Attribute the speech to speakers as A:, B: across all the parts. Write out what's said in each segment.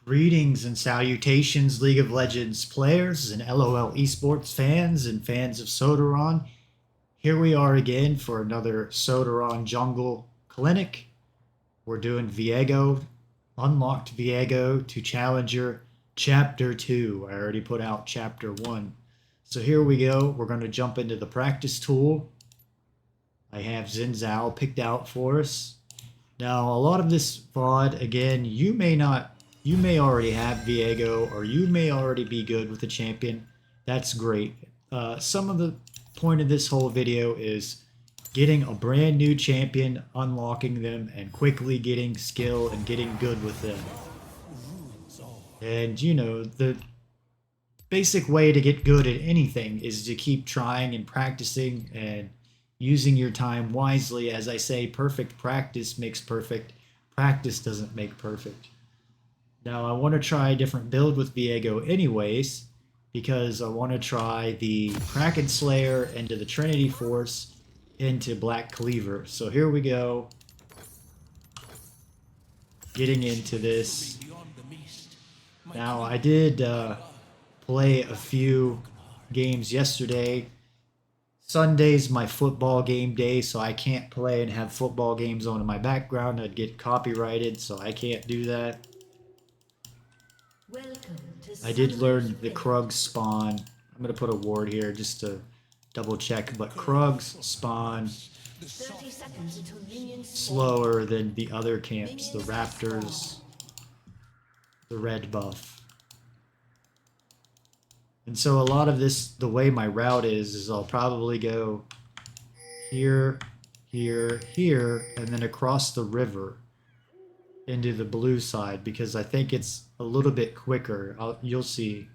A: Greetings and salutations, League of Legends players and LOL esports fans and fans of Sodaron. Here we are again for another Sodaron Jungle Clinic. We're doing Viego, Unlocked Viego to Challenger Chapter 2. I already put out Chapter 1. So here we go. We're going to jump into the practice tool. I have Xin Zhao picked out for us. Now, a lot of this VOD, again, you may already have Viego, or you may already be good with the champion. That's great. Some of the point of this whole video is getting a brand new champion, unlocking them, and quickly getting skill and getting good with them. And, you know, the basic way to get good at anything is to keep trying and practicing and using your time wisely. As I say, perfect practice makes perfect. Practice doesn't make perfect. Now, I want to try a different build with Viego anyways, because I want to try the Kraken Slayer into the Trinity Force into Black Cleaver. So here we go. Getting into this. Now, I did play a few games yesterday. Sunday's my football game day, so I can't play and have football games on in my background. I'd get copyrighted, so I can't do that. I did learn the Krug spawn. I'm going to put a ward here just to double check, but Krugs spawn
B: 30 seconds until minions spawn.
A: slower than the other camps, the Raptors, the red buff. And so a lot of this, the way my route is I'll probably go here, here, here, and then across the river into the blue side because I think it's a little bit quicker. You'll see.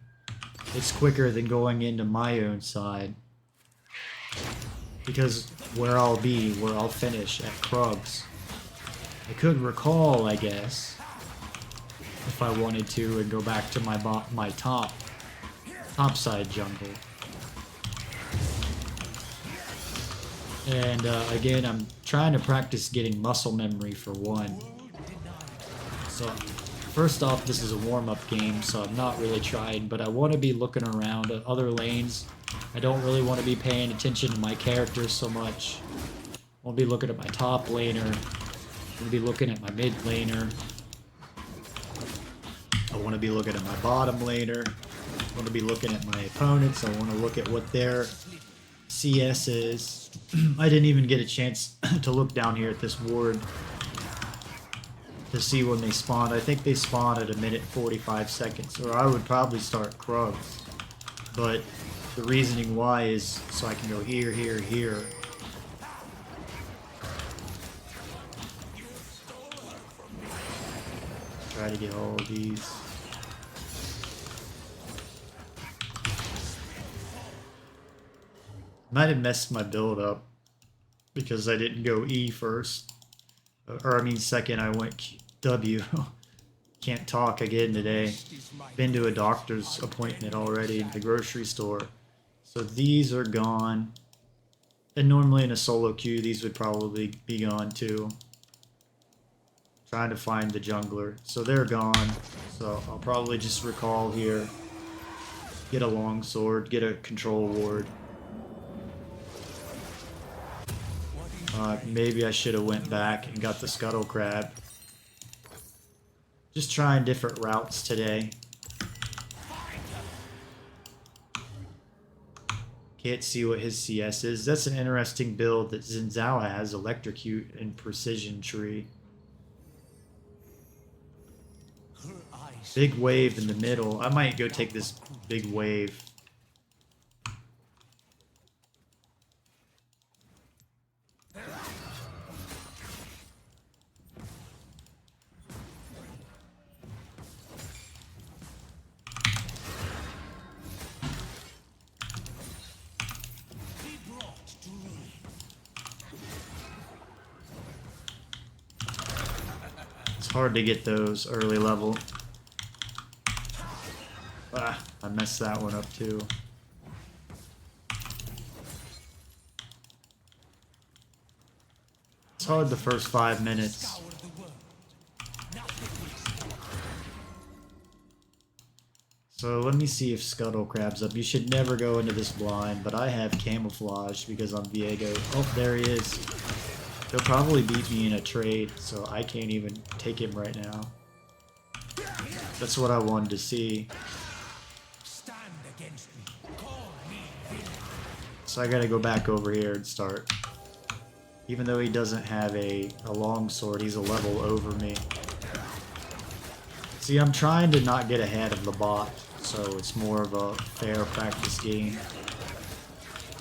A: It's quicker than going into my own side. Because where I'll finish at Krugs. I could recall, I guess, if I wanted to, and go back to my top side jungle. And again, I'm trying to practice getting muscle memory for one. So first off, this is a warm-up game, so I'm not really trying, but I want to be looking around at other lanes. I don't really want to be paying attention to my characters so much. I want to be looking at my top laner. I want to be looking at my mid laner. I want to be looking at my bottom laner. I want to be looking at my opponents. I want to look at what their CS is. I didn't even get a chance to look down here at this ward to see when they spawn. I think they spawn at 1:45 seconds, or I would probably start Krugs. But the reasoning why is so I can go here, here, here. Try to get all of these. Might have messed my build up because I didn't go E first. Or I mean second, I went W. Can't talk again today. Been to a doctor's appointment already in the grocery store. So these are gone. And normally in a solo queue, these would probably be gone too. Trying to find the jungler. So they're gone. So I'll probably just recall here. Get a longsword, get a control ward. Maybe I should have went back and got the scuttle crab. Just trying different routes today. Can't see what his CS is. That's an interesting build that Xin Zhao has, Electrocute and Precision Tree. Big wave in the middle. I might go take this big wave. Hard to get those early level. Ah, I messed that one up too. It's hard the first 5 minutes. So let me see if Scuttle Crab's up. You should never go into this blind, but I have camouflage because I'm Viego. Oh, there he is. He'll probably beat me in a trade, so I can't even take him right now. That's what I wanted to see. So I gotta go back over here and start. Even though he doesn't have a long sword, he's a level over me. See, I'm trying to not get ahead of the bot, so it's more of a fair practice game.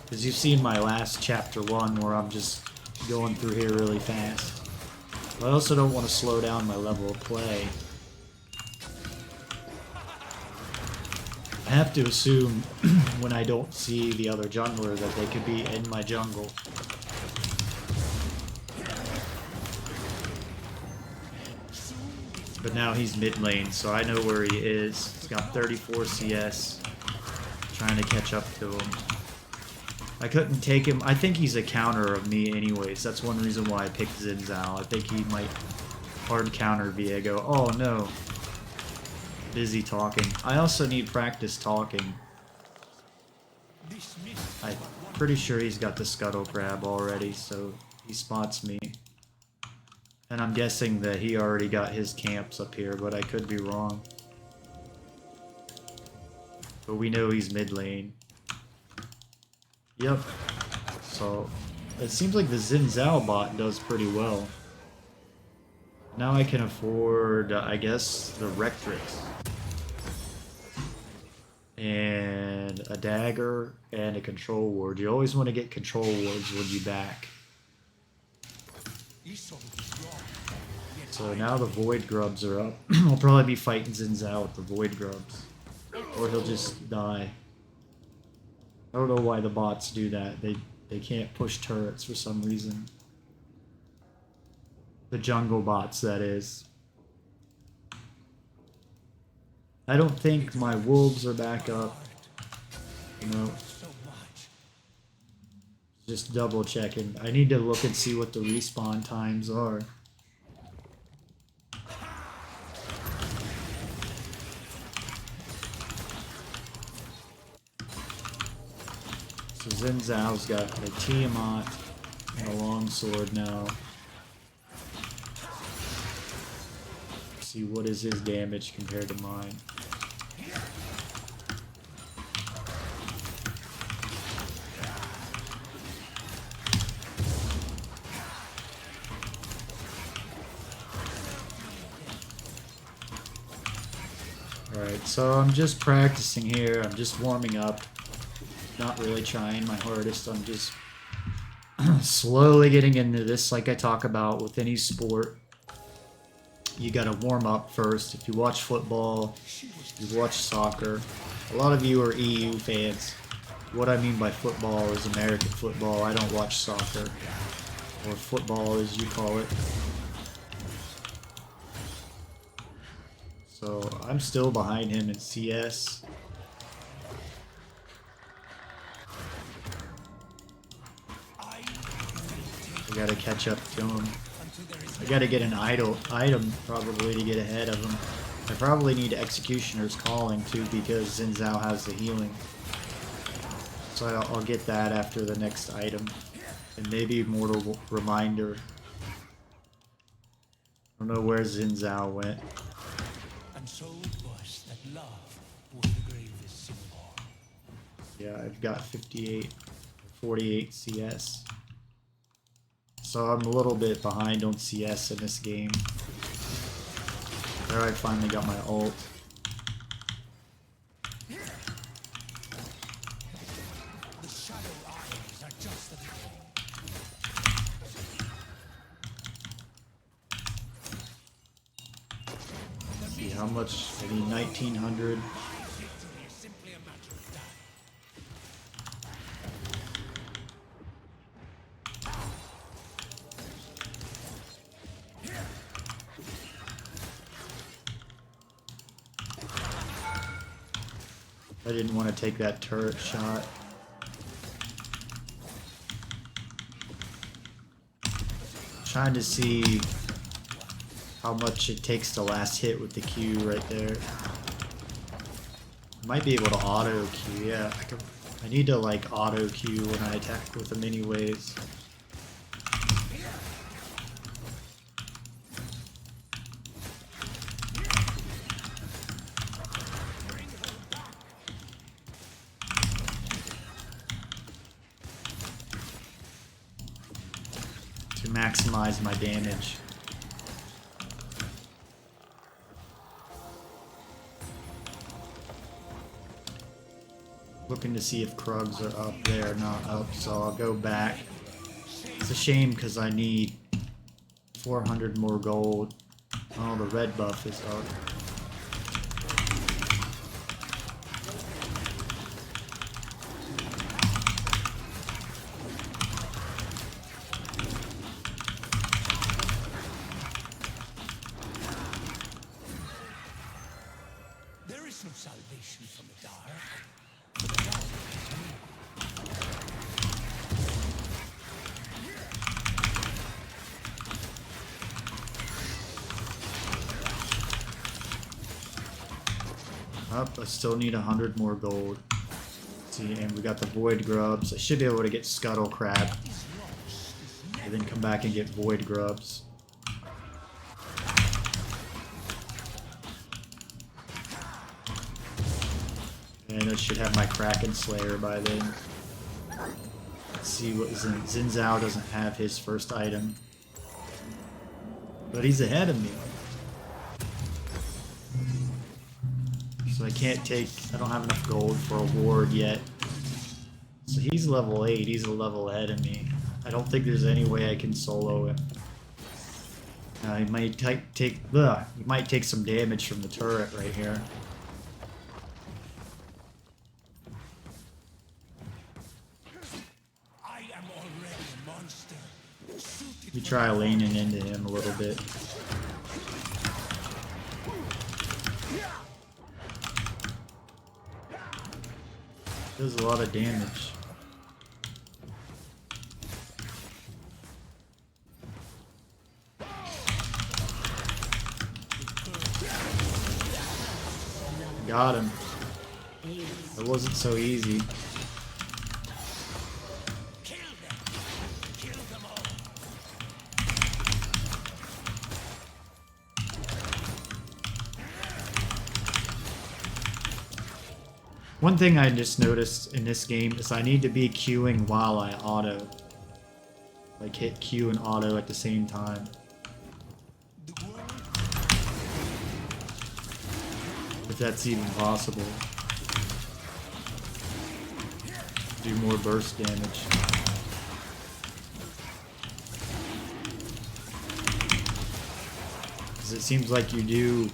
A: Because you've seen my last chapter 1 where I'm just going through here really fast. I also don't want to slow down my level of play. I have to assume when I don't see the other jungler that they could be in my jungle. But now he's mid lane, so I know where he is. He's got 34 CS. Trying to catch up to him. I couldn't take him. I think he's a counter of me anyways. That's one reason why I picked Xin Zhao. I think he might hard counter Viego. Oh no. Busy talking. I also need practice talking. I'm pretty sure he's got the Scuttle Crab already, so he spots me. And I'm guessing that he already got his camps up here, but I could be wrong. But we know he's mid lane. Yep. So it seems like the Xin Zhao bot does pretty well. Now I can afford, I guess, the Rectrix. And a dagger and a control ward. You always want to get control wards when you back. So now the Void Grubs are up. I'll probably be fighting Xin Zhao with the Void Grubs. Or he'll just die. I don't know why the bots do that. They can't push turrets for some reason. The jungle bots, that is. I don't think my wolves are back up. No. Just double checking. I need to look and see what the respawn times are. So Xin Zhao's got a Tiamat and a longsword now. See what is his damage compared to mine. Alright, so I'm just practicing here. I'm just warming up. Not really trying my hardest. I'm just slowly getting into this, like I talk about with any sport. You gotta warm up first. If you watch football, you watch soccer. A lot of you are EU fans. What I mean by football is American football. I don't watch soccer. Or football as you call it. So I'm still behind him in CS. I gotta catch up to him. I gotta get an item probably to get ahead of him. I probably need Executioner's Calling too because Xin Zhao has the healing. So I'll get that after the next item. And maybe Mortal Reminder. I don't know where Xin Zhao went.
C: And so it was that love was the gravest symbol.
A: Yeah, I've got 58, 48 CS. So I'm a little bit behind on CS in this game. There I finally got my ult.
C: The shadow eyes are just the
A: See how much, I need 1900. I didn't want to take that turret shot. Trying to see how much it takes to last hit with the Q right there. Might be able to auto Q, yeah. I need to like auto Q when I attack with them anyways. To maximize my damage. Looking to see if Krugs are up. They are not up, so I'll go back. It's a shame because I need 400 more gold. Oh, the red buff is up.
C: There is no salvation from the dark.
A: Up, I still need 100 more gold. See, and we got the Void Grubs. I should be able to get Scuttle Crab. And then come back and get Void Grubs. And I should have my Kraken Slayer by then. see what Xin Zhao doesn't have his first item. But he's ahead of me. So I can't take... I don't have enough gold for a ward yet. So he's level 8. He's a level ahead of me. I don't think there's any way I can solo him. He might he might take some damage from the turret right here.
C: I am already a monster.
A: We try laning into him a little bit. Does a lot of damage. Got him. It wasn't so easy.
C: Kill them. Kill them all.
A: One thing I just noticed in this game is I need to be queuing while I auto. Like hit Q and auto at the same time. If that's even possible. Do more burst damage. Because it seems like you do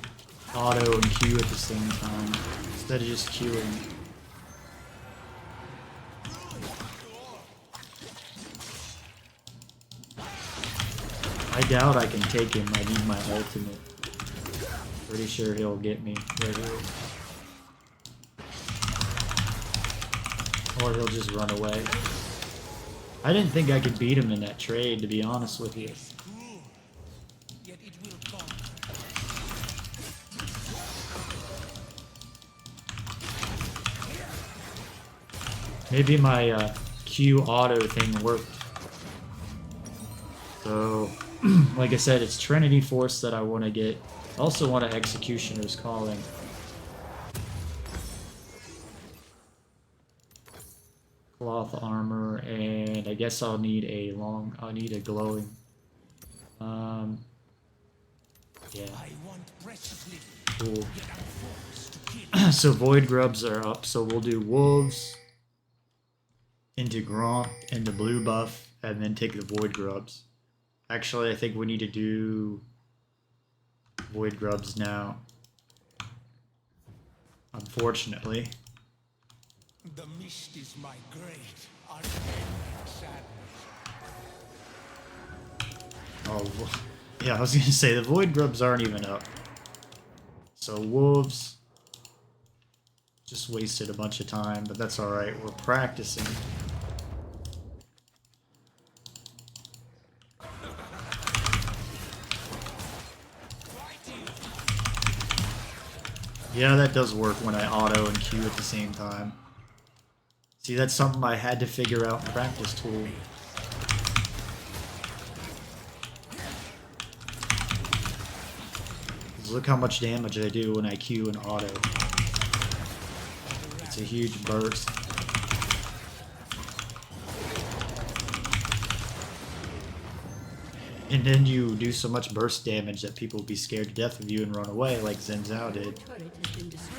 A: auto and Q at the same time instead of just queuing. I doubt I can take him. I need my ultimate. Pretty sure he'll get me right here. Or he'll just run away. I didn't think I could beat him in that trade, to be honest with you.
C: Yet it will come.
A: Maybe my Q auto thing worked. So, like I said, it's Trinity Force that I want to get. I also want an Executioner's Calling. Cloth armor, and I guess I'll need a glowing. Yeah.
C: I want precious little.
A: Cool.
C: Yet I'm forced to kill.
A: So Void Grubs are up, so we'll do Wolves into Gromp into blue buff, and then take the Void Grubs. Actually, I think we need to do Void Grubs now. Unfortunately.
C: The mist is my great unending sadness.
A: Oh, yeah, I was gonna say the Void Grubs aren't even up. So Wolves just wasted a bunch of time, but that's alright, we're practicing. Yeah, that does work when I auto and Q at the same time. See, that's something I had to figure out in practice tool. 'Cause look how much damage I do when I Q and auto. It's a huge burst. And then you do so much burst damage that people will be scared to death of you and run away like Xin Zhao did.
B: Turret has been destroyed.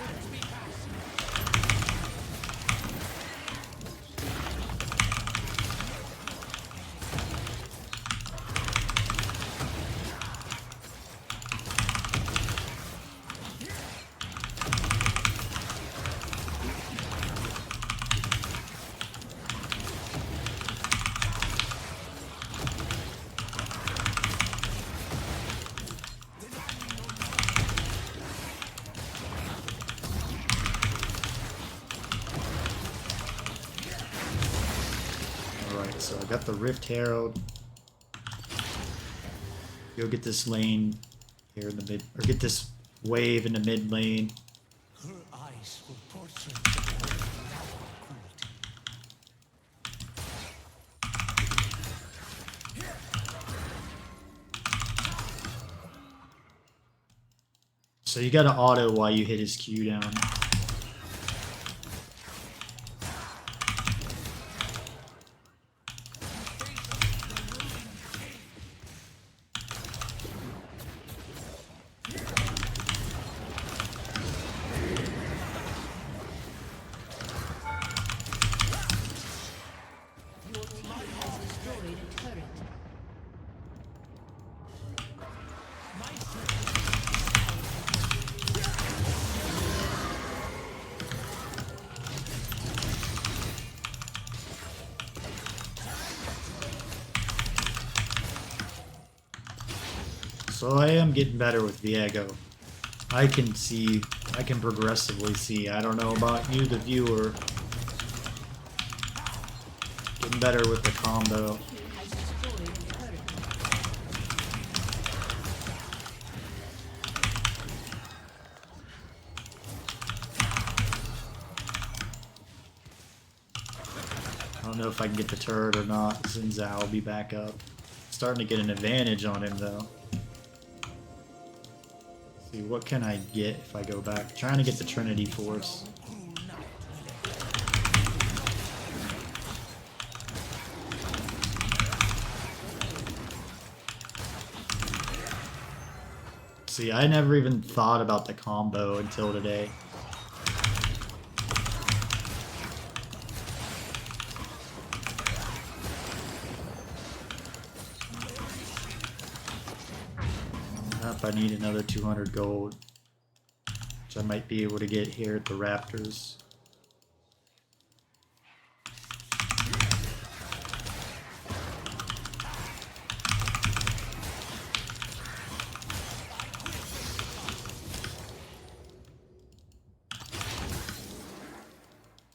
A: Alright, so I got the Rift Herald. Go get this lane here in the mid, or get this wave in the mid lane.
C: Her eyes will torture the world without cruelty.
A: So you gotta auto while you hit his Q down.
B: destroyed a turret.
A: So I am getting better with Viego. I can progressively see. I don't know about you, the viewer. Getting better with the combo.
B: Has destroyed a turret.
A: I don't know if I can get the turret or not. Zinzao will be back up. Starting to get an advantage on him though. See, what can I get if I go back? Trying to get the Trinity Force. See, I never even thought about the combo until today. I need another 200 gold, which I might be able to get here at the Raptors.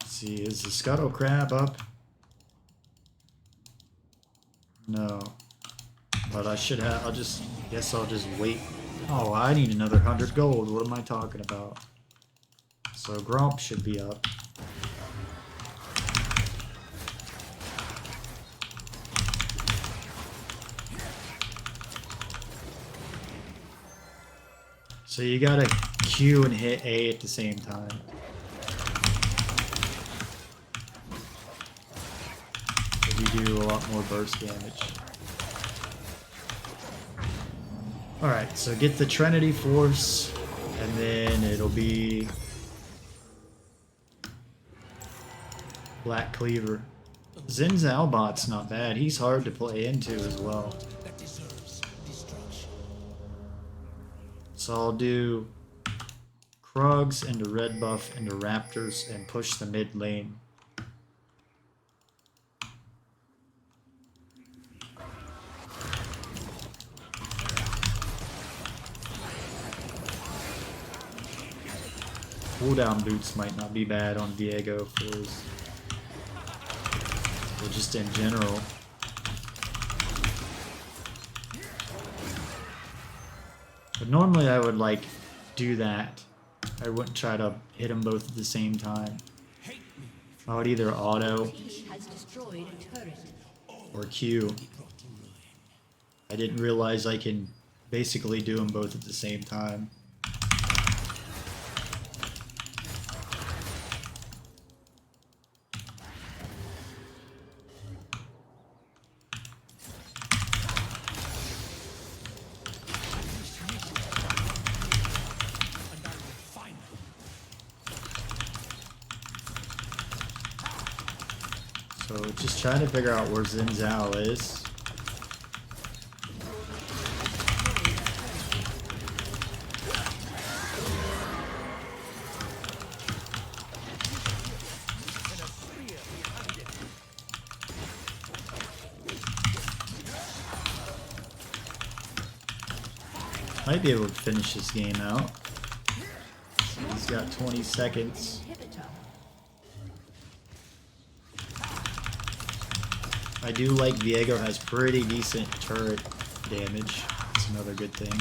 A: Let's see, is the Scuttle Crab up? No. But I should have, I'll just wait. Oh, I need another 100 gold. What am I talking about? So Grump should be up. So you gotta Q and hit A at the same time. So you do a lot more burst damage. Alright, so get the Trinity Force, and then it'll be Black Cleaver. Zen Zalbot's not bad. He's hard to play into as well.
C: That deserves destruction.
A: So I'll do Krugs into red buff into Raptors and push the mid lane. Cooldown boots might not be bad on Viego for his, or just in general. But normally I would like do that. I wouldn't try to hit them both at the same time. I would either auto
B: He has destroyed a turret.
A: or Q. I didn't realize I can basically do them both at the same time. So just trying to figure out where Xin Zhao is. Might be able to finish this game out. He's got 20 seconds. I do like Viego has pretty decent turret damage. That's another good thing.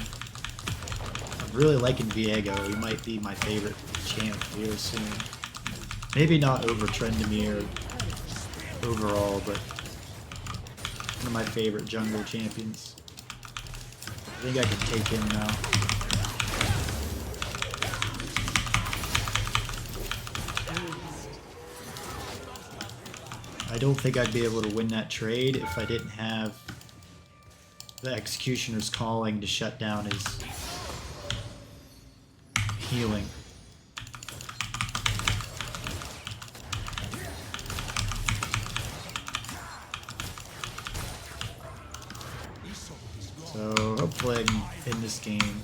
A: I'm really liking Viego. He might be my favorite champ here soon. Maybe not over Trendemir overall, but one of my favorite jungle champions. I think I can take him now. I don't think I'd be able to win that trade if I didn't have the Executioner's Calling to shut down his healing. So hopefully I can end this game.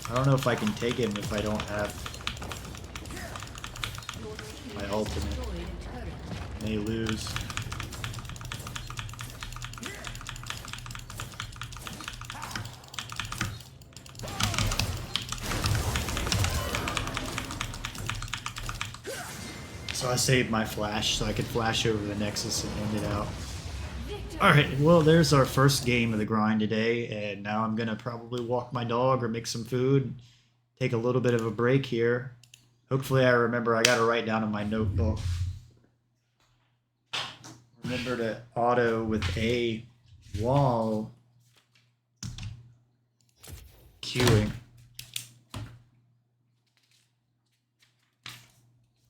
A: I don't know if I can take him if I don't have my ultimate.
B: Destroyed a turret.
A: May lose. So I saved my flash so I could flash over the Nexus and end it out. Alright, well there's our first game of the grind today, and now I'm gonna probably walk my dog or make some food, take a little bit of a break here. Hopefully I remember, I gotta write down in my notebook. Remember to auto with A while queuing.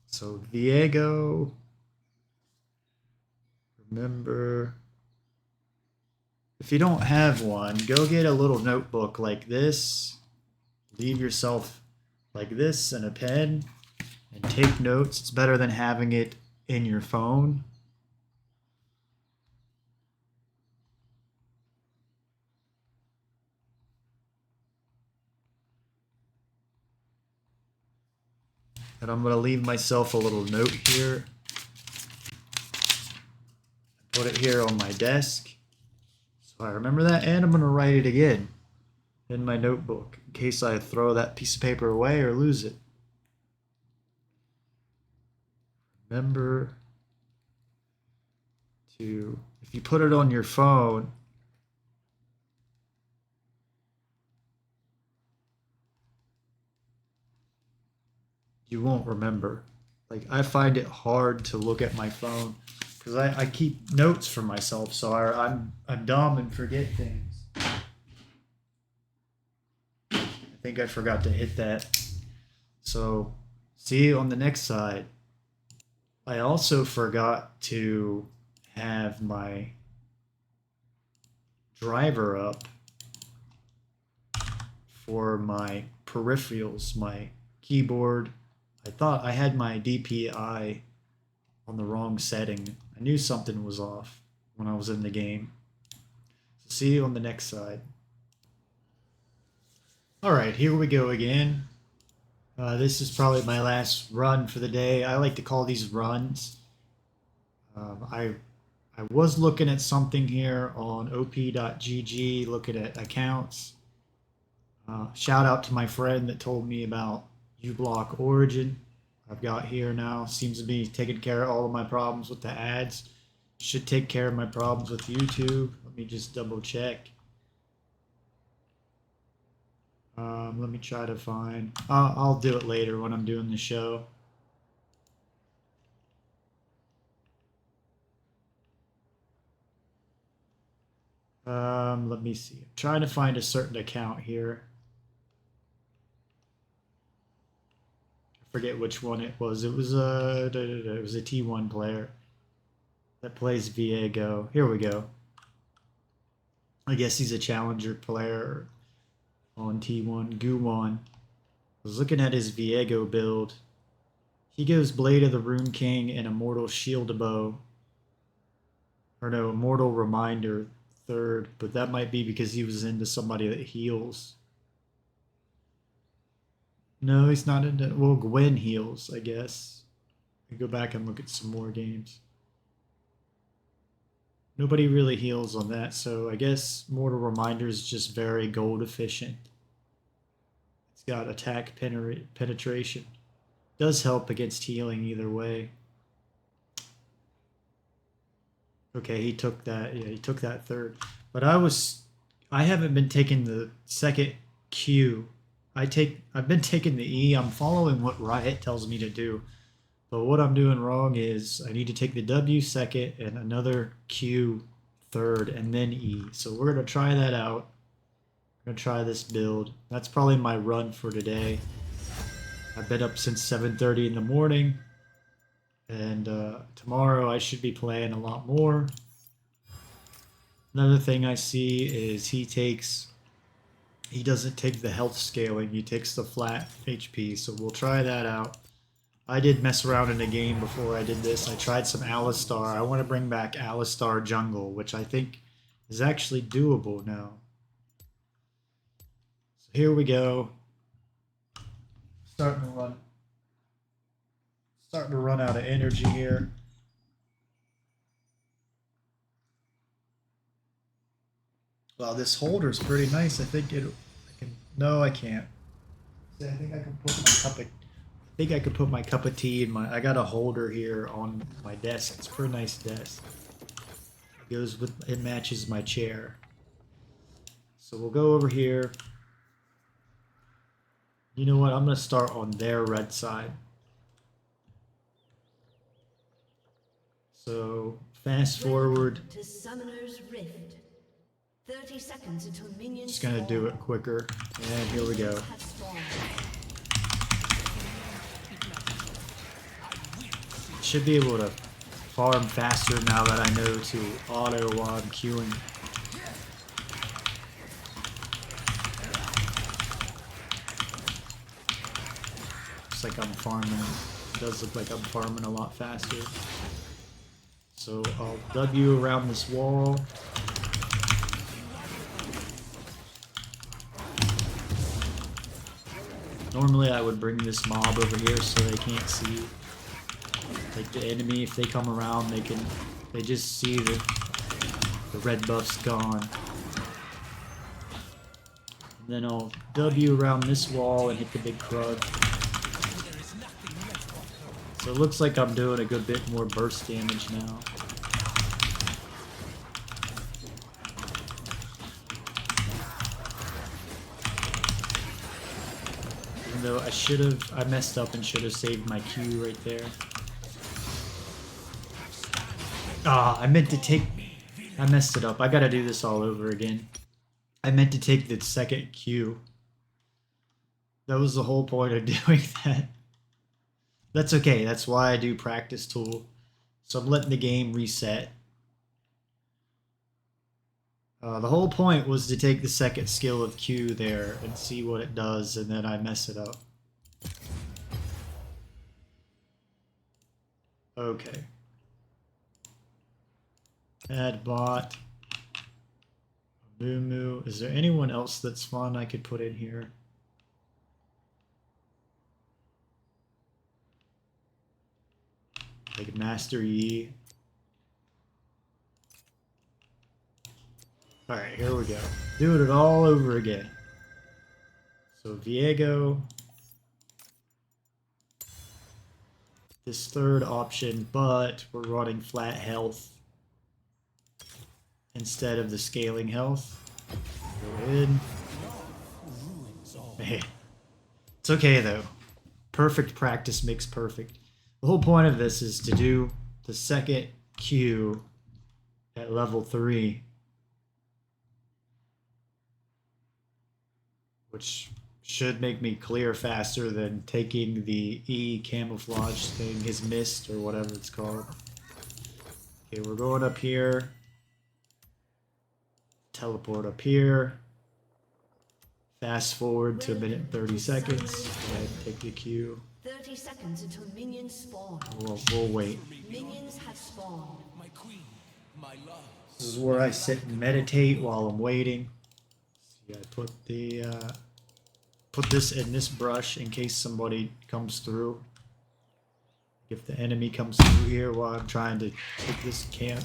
A: So Viego, remember, if you don't have one, go get a little notebook like this, leave yourself like this and a pen, and take notes. It's better than having it in your phone. And I'm going to leave myself a little note here. Put it here on my desk. So I remember that, and I'm going to write it again in my notebook in case I throw that piece of paper away or lose it. Remember to, if you put it on your phone, you won't remember. Like, I find it hard to look at my phone because I keep notes for myself, so I'm dumb and forget things. I think I forgot to hit that. So, see you on the next side. I also forgot to have my driver up for my peripherals, my keyboard. I thought I had my DPI on the wrong setting. I knew something was off when I was in the game. So see you on the next side. Alright, here we go again. This is probably my last run for the day. I like to call these runs. I was looking at something here on op.gg, looking at accounts. Shout out to my friend that told me about uBlock Origin. I've got here now. Seems to be taking care of all of my problems with the ads. Should take care of my problems with YouTube. Let me just double check. Let me try to find. I'll do it later when I'm doing the show. Let me see. I'm trying to find a certain account here. Forget which one it was. It was a T1 player that plays Viego. Here we go. I guess he's a challenger player on T1. Guwon. I was looking at his Viego build. He goes Blade of the Rune King and Immortal Shield Bow. Or no, Immortal Reminder third, but that might be because he was into somebody that heals. No, he's not into... Well, Gwen heals, I guess. I go back and look at some more games. Nobody really heals on that, so I guess Mortal Reminder is just very gold efficient. It's got attack penetration. Does help against healing either way. Okay, he took that. Yeah, he took that third. But I haven't been taking the second Q. I've been taking the E. I'm following what Riot tells me to do. But what I'm doing wrong is I need to take the W second and another Q third and then E. So we're going to try that out. I'm going to try this build. That's probably my run for today. I've been up since 7:30 in the morning. And tomorrow I should be playing a lot more. Another thing I see is he doesn't take the health scaling, he takes the flat HP, so we'll try that out. I did mess around in a game before I did this. I tried some Alistar. I want to bring back Alistar Jungle, which I think is actually doable now. So here we go. Starting to run out of energy here. Wow, this holder's pretty nice. I think I can. No, I can't. See, I think I can put my cup of. I think I could put my cup of tea in my. I got a holder here on my desk. It's a pretty nice desk. It goes with. It matches my chair. So we'll go over here. You know what? I'm gonna start on their red side. So fast forward.
B: To Summoner's Rift. 30 seconds until minions
A: Just gonna do it quicker. And here we go. Should be able to farm faster now that I know to auto while I'm queuing. Looks like I'm farming. It does look like I'm farming a lot faster. So I'll W around this wall. Normally I would bring this mob over here so they can't see, like, the enemy. If they come around, they just see that the red buff's gone. And then I'll W around this wall and hit the big crud. So it looks like I'm doing a good bit more burst damage now. Though I messed up and should have saved my Q right there. Ah, I messed it up. I gotta do this all over again. I meant to take the second Q. That was the whole point of doing that. That's okay, that's why I do practice tool. So I'm letting the game reset. The whole point was to take the second skill of Q there and see what it does, and then I mess it up. Okay. Add bot. Moo Moo. Is there anyone else that's fun I could put in here? Like Master Yi. Alright, here we go. Doing it all over again. So Viego. This third option, but we're running flat health instead of the scaling health. Go in. Man. It's okay though. Perfect practice makes perfect. The whole point of this is to do the second Q at level 3. Which should make me clear faster than taking the E camouflage thing, his mist, or whatever it's called. Okay, we're going up here. Teleport up here. Fast forward to a minute and 30 seconds. Go ahead and take the Q.
B: 30 seconds until minions spawn.
A: We'll wait.
B: Minions have spawned.
C: My queen, my love.
A: This is where I sit and meditate while I'm waiting. See, I put the put this in this brush in case somebody comes through. If the enemy comes through here while I'm trying to take this camp.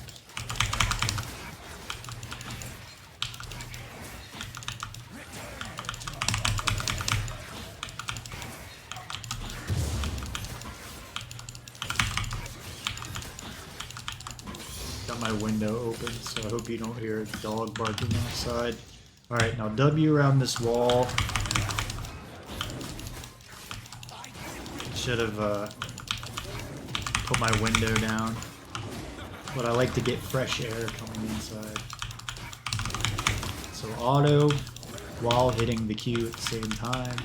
A: Got my window open, so I hope you don't hear a dog barking outside. Alright, now W around this wall. Should have put my window down. But I like to get fresh air coming inside. So auto while hitting the Q at the same time.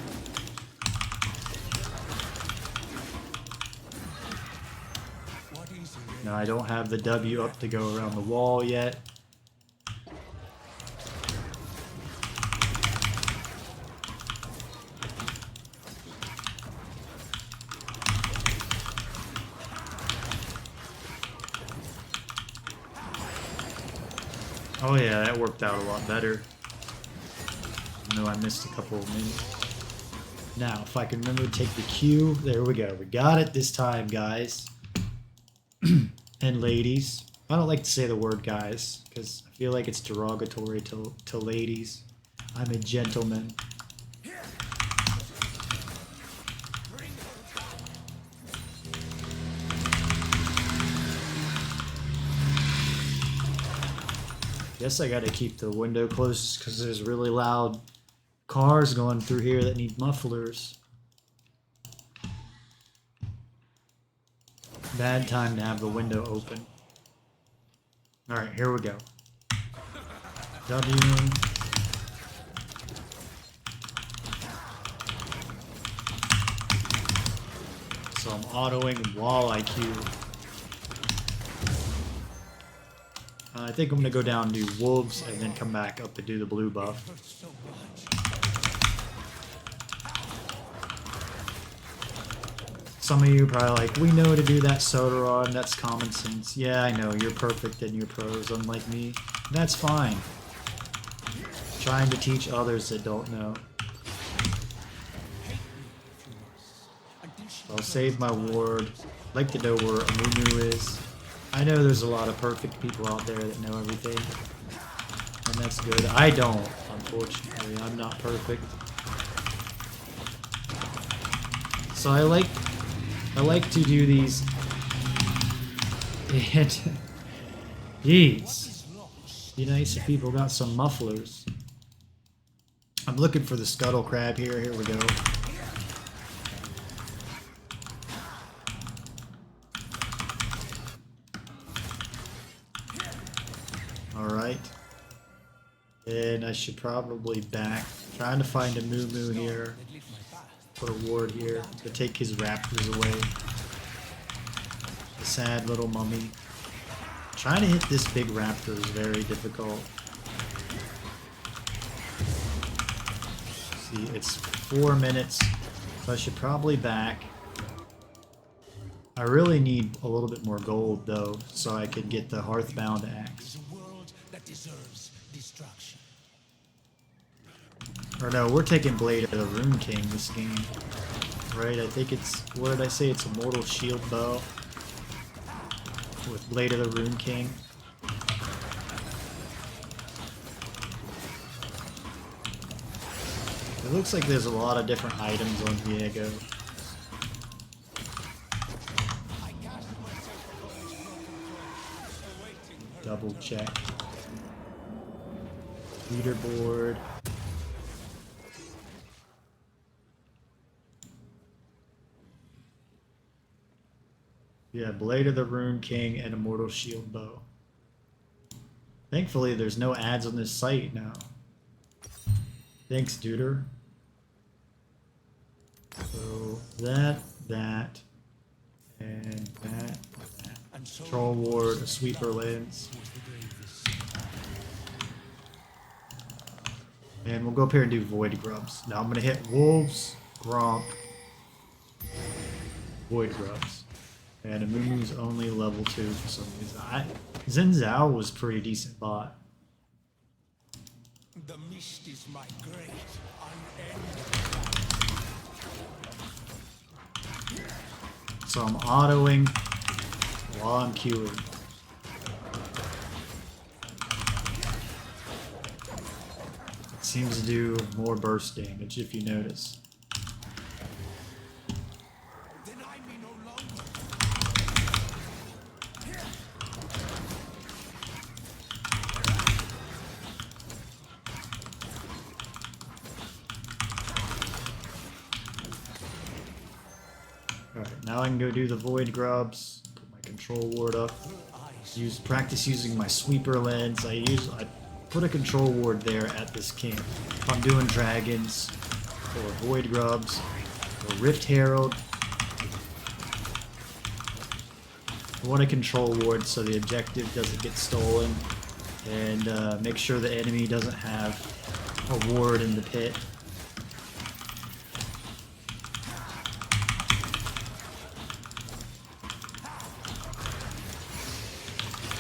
A: Now I don't have the W up to go around the wall yet. Oh yeah, that worked out a lot better. I know I missed a couple of minutes. Now, if I can remember to take the Q, there we go. We got it this time, guys. And ladies. I don't like to say the word guys, because I feel like it's derogatory to ladies. I'm a gentleman. Guess I gotta keep the window closed because there's really loud cars going through here that need mufflers. Bad time to have the window open. Alright, here we go. W. So I'm autoing while I Q. I think I'm going to go down to wolves and then come back up to do the blue buff. Some of you are probably like, we know to do that, Sodaron, that's common sense. Yeah, I know, you're perfect and you're pros, unlike me. That's fine. Trying to teach others that don't know. I'll save my ward. Like to know where Amumu is. I know there's a lot of perfect people out there that know everything. And that's good. I don't, unfortunately. I'm not perfect. So I like to do these. And jeez, be nice if people got some mufflers. I'm looking for the scuttle crab here. Here we go. All right, and I should probably back. Trying to find a Moo here. Put a ward here to take his raptors away. A sad little mummy. Trying to hit this big raptor is very difficult. See, it's 4 minutes, so I should probably back. I really need a little bit more gold though, so I could get the Hearthbound axe.
C: Deserves destruction.
A: Or no, we're taking Blade of the Rune King this game. Right, I think it's, what did I say? It's Immortal Shield Bow. With Blade of the Rune King. It looks like there's a lot of different items on Viego. Double check. Leaderboard. Yeah, Blade of the Rune King and Immortal Shield Bow. Thankfully, there's no ads on this site now. Thanks, Duder. So, that, and that. Control Ward, a Sweeper Lens. And we'll go up here and do Void Grubs. Now I'm going to hit Wolves, Gromp, Void Grubs. And Amumu's only level 2 for some reason. Zen Zhao was pretty decent bot.
C: The mist is my great
A: So I'm autoing while I'm queuing. It seems to do more burst damage if you notice. Alright, now I can go do the Void Grubs, put my control ward up, practice using my Sweeper Lens. I put a control ward there at this camp. If I'm doing dragons, or Void Grubs, or Rift Herald, I want a control ward so the objective doesn't get stolen, and make sure the enemy doesn't have a ward in the pit.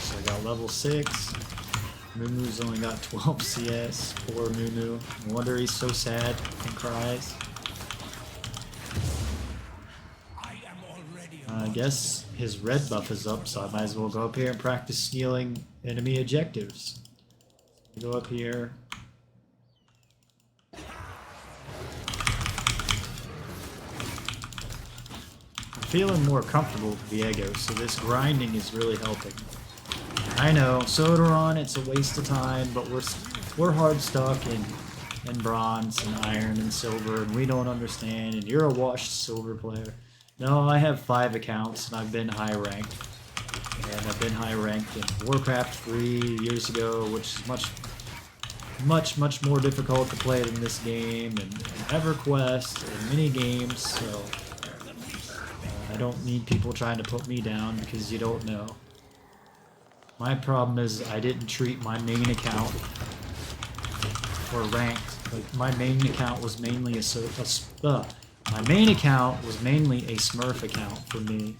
A: So I got level 6. Moomoo's only got 12 CS. Poor Moo. No wonder he's so sad and cries. I guess his red buff is up, so I might as well go up here and practice stealing enemy objectives. Go up here. I'm feeling more comfortable with Viego, so this grinding is really helping. I know, Sodaron, it's a waste of time, but we're hard stuck in bronze and iron and silver, and we don't understand, and you're a washed silver player. No, I have 5 accounts, and I've been high ranked. And I've been high ranked in Warcraft 3 years ago, which is much more difficult to play than this game, and EverQuest, and mini games, so I don't need people trying to put me down because you don't know. My problem is I didn't treat my main account or ranked. Like my main account was mainly my main account was mainly a Smurf account for me.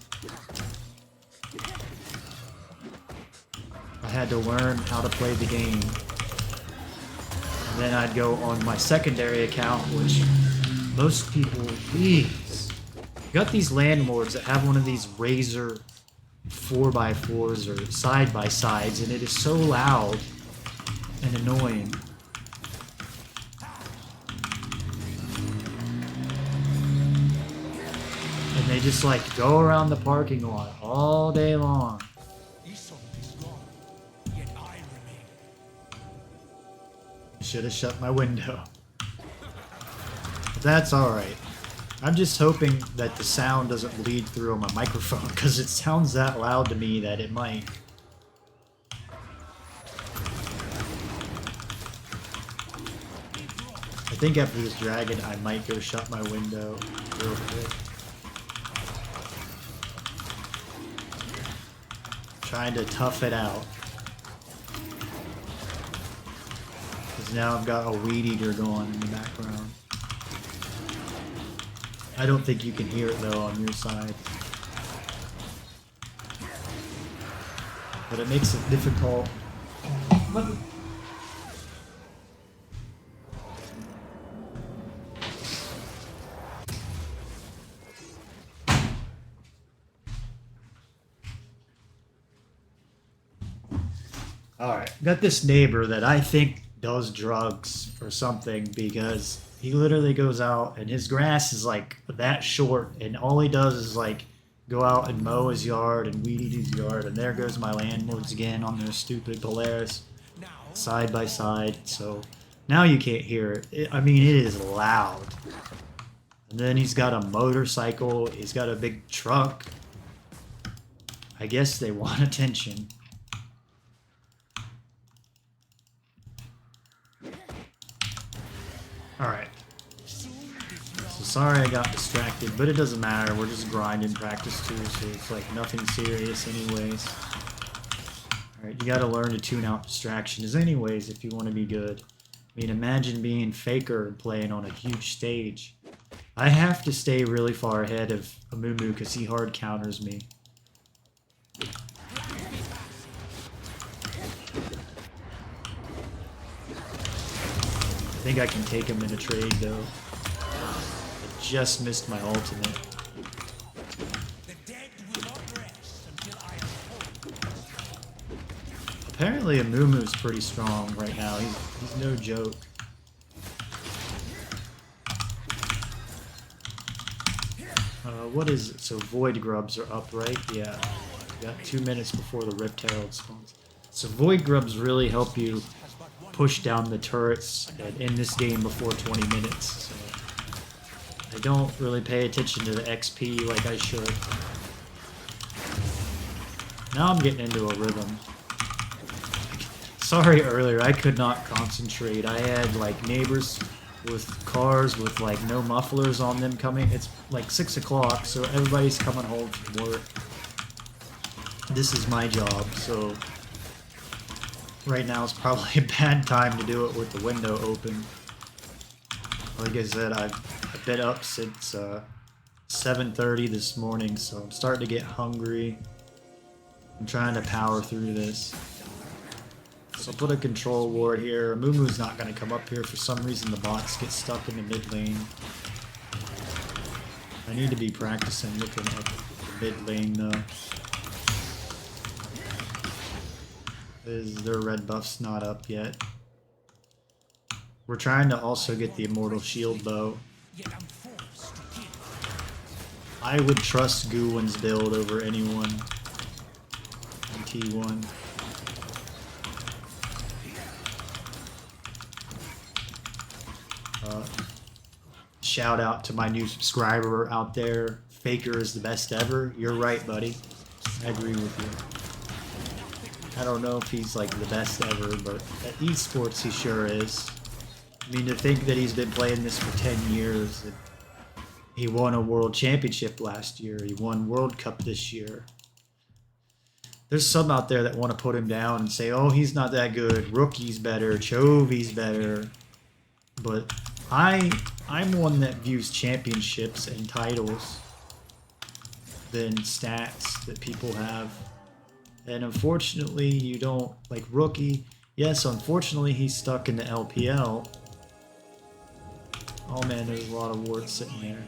A: I had to learn how to play the game. And then I'd go on my secondary account, which most people, please. You got these landlords that have one of these Razor 4x4s or side-by-sides, and it is so loud and annoying. And they just like go around the parking lot all day long. Should have shut my window. But that's alright. I'm just hoping that the sound doesn't bleed through on my microphone, because it sounds that loud to me that it might. I think after this dragon, I might go shut my window real quick. Trying to tough it out. Because now I've got a weed eater going in the background. I don't think you can hear it though on your side. But it makes it difficult. Alright, got this neighbor that I think does drugs or something, because he literally goes out and his grass is like that short, and all he does is like go out and mow his yard and weed eat his yard, and there goes my landlords again on their stupid Polaris side by side. So now you can't hear it. I mean, it is loud. And then he's got a motorcycle, he's got a big truck. I guess they want attention. Alright. So sorry I got distracted, but it doesn't matter. We're just grinding practice too, so it's like nothing serious anyways. Alright, you gotta learn to tune out distractions anyways if you want to be good. I mean, imagine being Faker and playing on a huge stage. I have to stay really far ahead of Amumu because he hard counters me. I think I can take him in a trade though. I just missed my ultimate. Apparently Amumu's pretty strong right now. He's no joke. What is it? So Void Grubs are up, right? Yeah. We got 2 minutes before the Rift Herald spawns. So Void Grubs really help you push down the turrets in this game before 20 minutes. So I don't really pay attention to the XP like I should. Now I'm getting into a rhythm. Sorry earlier, I could not concentrate. I had like neighbors with cars with like no mufflers on them coming. It's like 6 o'clock, so everybody's coming home from work. This is my job, so right now is probably a bad time to do it with the window open. Like I said, I've been up since 7:30 this morning, so I'm starting to get hungry. I'm trying to power through this. So I'll put a control ward here. Mumu's not going to come up here. For some reason, the bots get stuck in the mid lane. I need to be practicing looking at the mid lane, though. Their red buff's not up yet. We're trying to also get the Immortal Shield Bow. I would trust Guwin's build over anyone in T1. Shout out to my new subscriber out there. Faker is the best ever. You're right, buddy. I agree with you. I don't know if he's like the best ever, but at esports he sure is. I mean, to think that he's been playing this for 10 years. And he won a world championship last year. He won World Cup this year. There's some out there that want to put him down and say, oh, he's not that good. Rookie's better. Chovy's better. But I'm one that views championships and titles than stats that people have. And unfortunately, you don't, like Rookie, yes, unfortunately he's stuck in the LPL. Oh man, there's a lot of wards sitting there.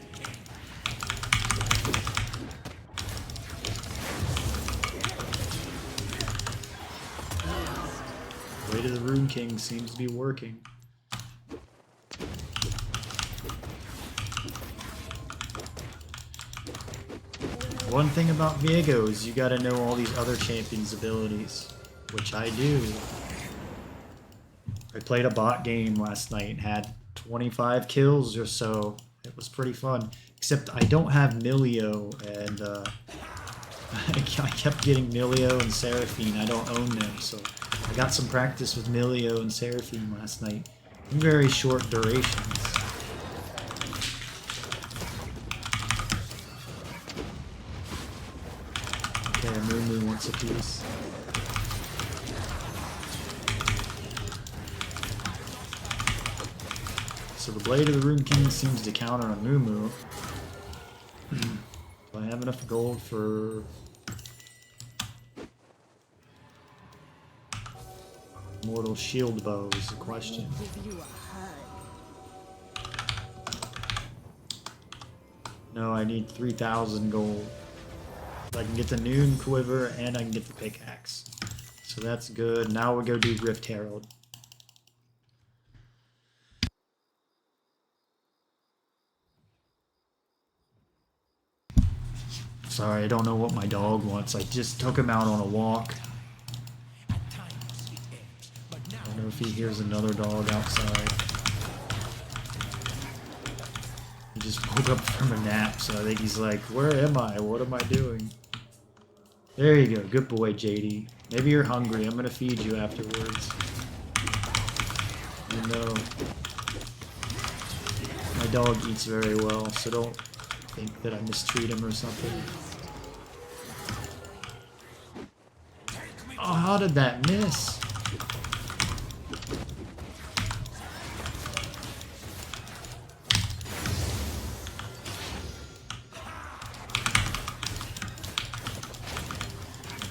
A: Way to the Rune King seems to be working. One thing about Viego is you gotta know all these other champions' abilities, which I do. I played a bot game last night and had 25 kills or so. It was pretty fun. Except I don't have Milio, and I kept getting Milio and Seraphine. I don't own them, so I got some practice with Milio and Seraphine last night in very short durations. Okay, Mumu wants a piece. So the Blade of the Rune King seems to counter on Mumu. Do I have enough gold for Mortal Shield Bow is the question. No, I need 3,000 gold. I can get the Noon Quiver and I can get the pickaxe. So that's good. Now we'll go do Rift Herald. Sorry, I don't know what my dog wants. I just took him out on a walk. I don't know if he hears another dog outside. He just woke up from a nap, so I think he's like, where am I? What am I doing? There you go. Good boy, JD. Maybe you're hungry. I'm going to feed you afterwards. You know, my dog eats very well, so don't think that I mistreat him or something. Oh, how did that miss?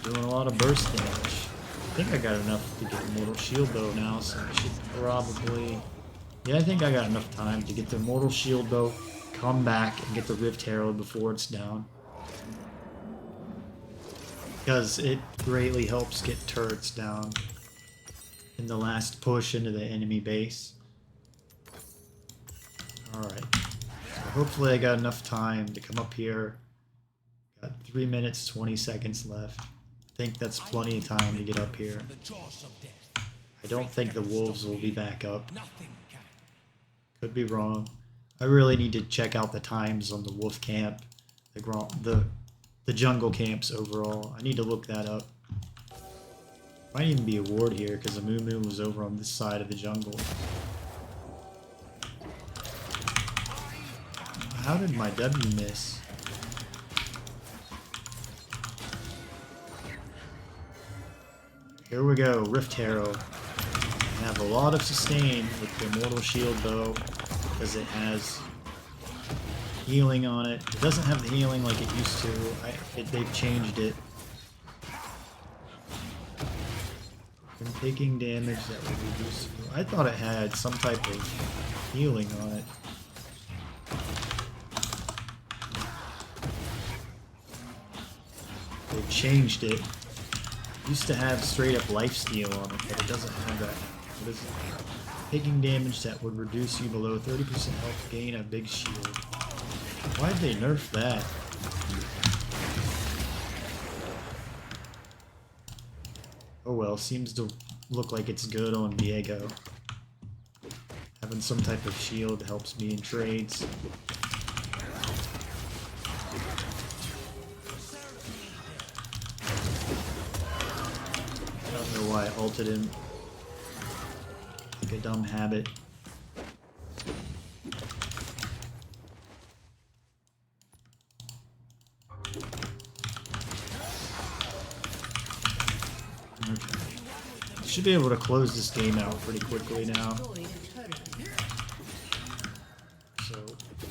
A: Doing a lot of burst damage. I think I got enough to get Immortal Shield Bow now, so I should probably... Yeah, I think I got enough time to get the Immortal Shield Bow, come back, and get the Rift Herald before it's down. Because it greatly helps get turrets down in the last push into the enemy base. Alright. So hopefully I got enough time to come up here. Got 3 minutes, 20 seconds left. I think that's plenty of time to get up here. I don't think the wolves will be back up. Could be wrong. I really need to check out the times on the wolf camp, the jungle camps overall. I need to look that up. Might even be a ward here because the Moo was over on this side of the jungle. How did my W miss? Here we go, Rift Herald. I have a lot of sustain with the Immortal Shield Bow because it has healing on it. It doesn't have the healing like it used to. They've changed it. From taking damage that will reduce. I thought it had some type of healing on it. They've changed it. It used to have straight up lifesteal on it, but it doesn't have that now. What is it? Taking damage that would reduce you below 30% health, gain a big shield. Why'd they nerf that? Oh well, seems to look like it's good on Viego. Having some type of shield helps me in trades. I don't know why I ulted him. Like a dumb habit. Okay. Should be able to close this game out pretty quickly now. So,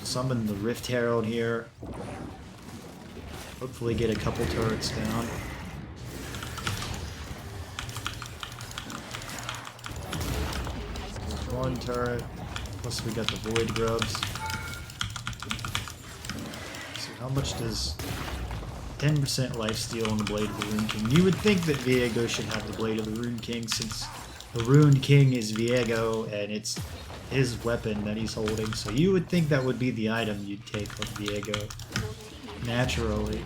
A: summon the Rift Herald here. Hopefully get a couple turrets down. One turret, plus we got the Void Grubs. So how much does 10% lifesteal on the Blade of the Rune King? You would think that Viego should have the Blade of the Rune King since the Rune King is Viego and it's his weapon that he's holding. So you would think that would be the item you'd take from Viego. Naturally.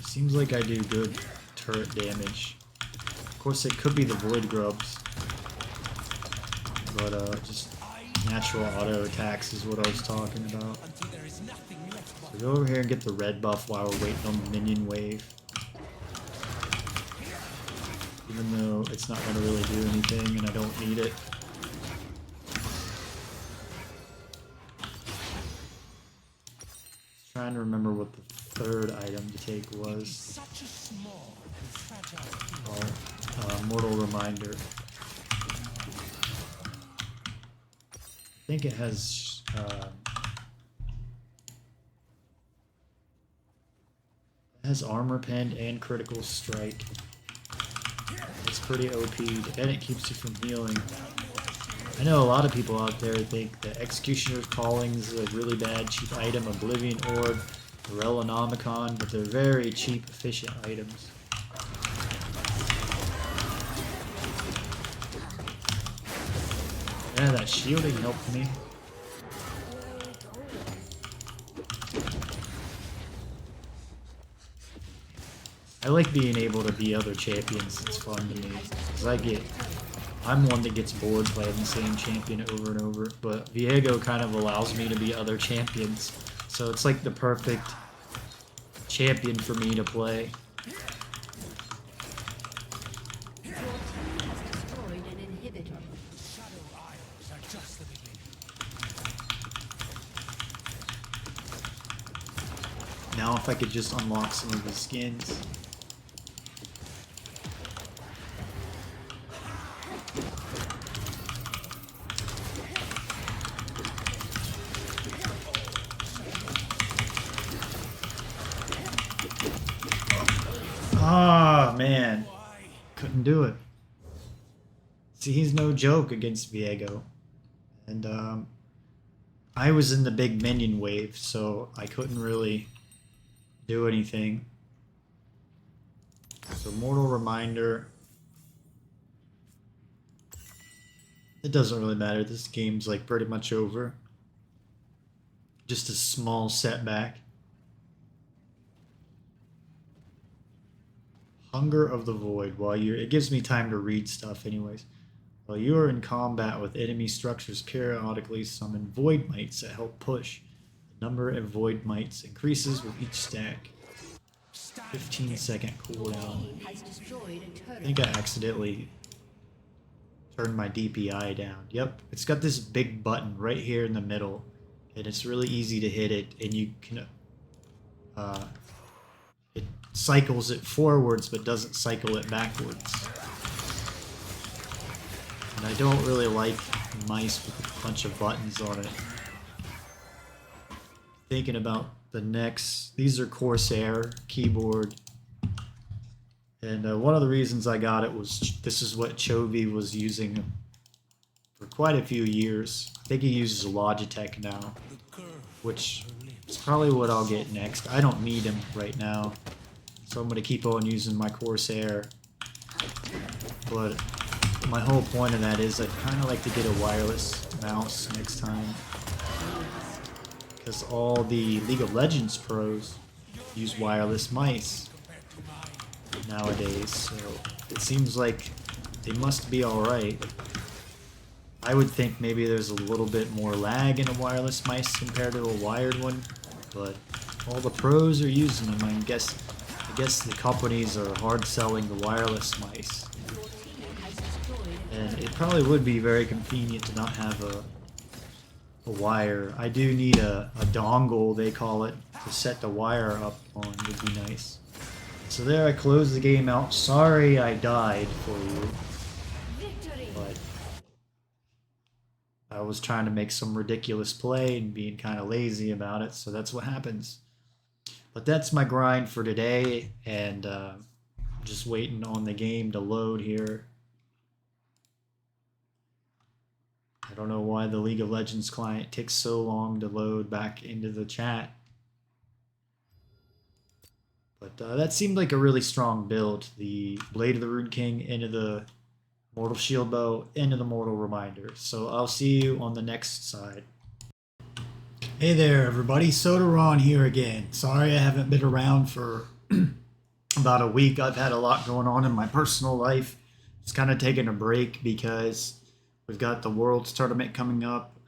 A: Seems like I do good turret damage. Of course, it could be the Void Grubs, but just natural auto attacks is what I was talking about. So go over here and get the red buff while we're waiting on the minion wave. Even though it's not going to really do anything and I don't need it. Trying to remember what the third item to take was. Mortal Reminder. I think it has armor pen and critical strike. It's pretty OP, and it keeps you from healing. I know a lot of people out there think that Executioner's Calling is a really bad cheap item, Oblivion Orb, Rellenomicon, but they're very cheap, efficient items. Yeah, that shielding helped me. I like being able to be other champions, it's fun to me. Because I'm one that gets bored playing the same champion over and over, but Viego kind of allows me to be other champions. So it's like the perfect champion for me to play. Now if I could just unlock some of the skins. Ah, man. Couldn't do it. See, he's no joke against Viego. And, I was in the big minion wave, so I couldn't really do anything. So, Mortal Reminder. It doesn't really matter. This game's, like, pretty much over. Just a small setback. Hunger of the Void. It gives me time to read stuff anyways. While you are in combat with enemy structures, periodically summon Void Mites that help push. The number of Void Mites increases with each stack. 15-second cooldown. I think I accidentally turned my DPI down. Yep, it's got this big button right here in the middle. And it's really easy to hit it, and you can... it cycles it forwards, but doesn't cycle it backwards. And I don't really like mice with a bunch of buttons on it. Thinking about the next, these are Corsair keyboard. And one of the reasons I got it was this is what Chovy was using for quite a few years. I think he uses Logitech now, which is probably what I'll get next. I don't need him right now, so I'm going to keep on using my Corsair. But my whole point of that is I'd kind of like to get a wireless mouse next time, because all the League of Legends pros use wireless mice nowadays, so it seems like they must be alright. I would think maybe there's a little bit more lag in a wireless mice compared to a wired one, but all the pros are using them. I guess the companies are hard selling the wireless mice. And it probably would be very convenient to not have a wire. I do need a dongle, they call it, to set the wire up on, would be nice. So there I closed the game out. Sorry I died for you, but I was trying to make some ridiculous play and being kind of lazy about it, so that's what happens. But that's my grind for today, and just waiting on the game to load here. I don't know why the League of Legends client takes so long to load back into the chat. But that seemed like a really strong build. The Blade of the Rune King into the Mortal Shield Bow into the Mortal Reminder. So I'll see you on the next side. Hey there everybody, Sodaron here again. Sorry I haven't been around for about a week. I've had a lot going on in my personal life. Just kind of taking a break because we've got the Worlds Tournament coming up. I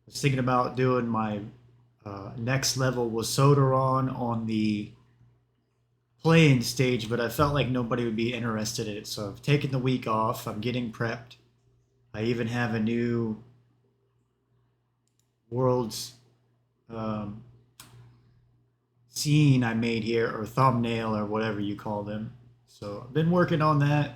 A: was thinking about doing my next level with Sodaron on the playing stage, but I felt like nobody would be interested in it, so I've taken the week off. I'm getting prepped. I even have a new Worlds scene I made here, or thumbnail, or whatever you call them. So I've been working on that.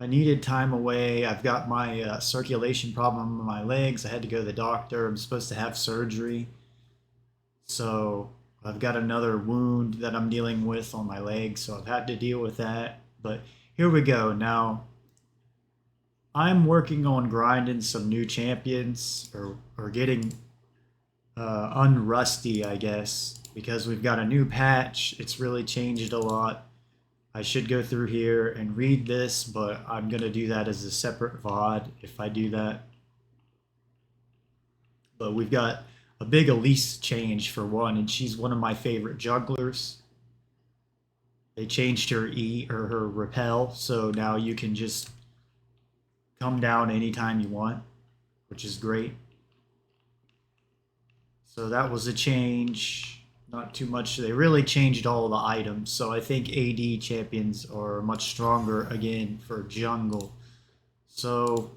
A: I needed time away. I've got my circulation problem in my legs. I had to go to the doctor. I'm supposed to have surgery. So I've got another wound that I'm dealing with on my leg, so I've had to deal with that. But here we go. Now, I'm working on grinding some new champions, or getting unrusty, I guess, because we've got a new patch. It's really changed a lot. I should go through here and read this, but I'm going to do that as a separate VOD if I do that. But we've got a big Elise change for one, and she's one of my favorite jugglers. They changed her E, or her repel, so now you can just come down anytime you want, which is great. So that was a change. Not too much. They really changed all the items, so I think AD champions are much stronger again for jungle. So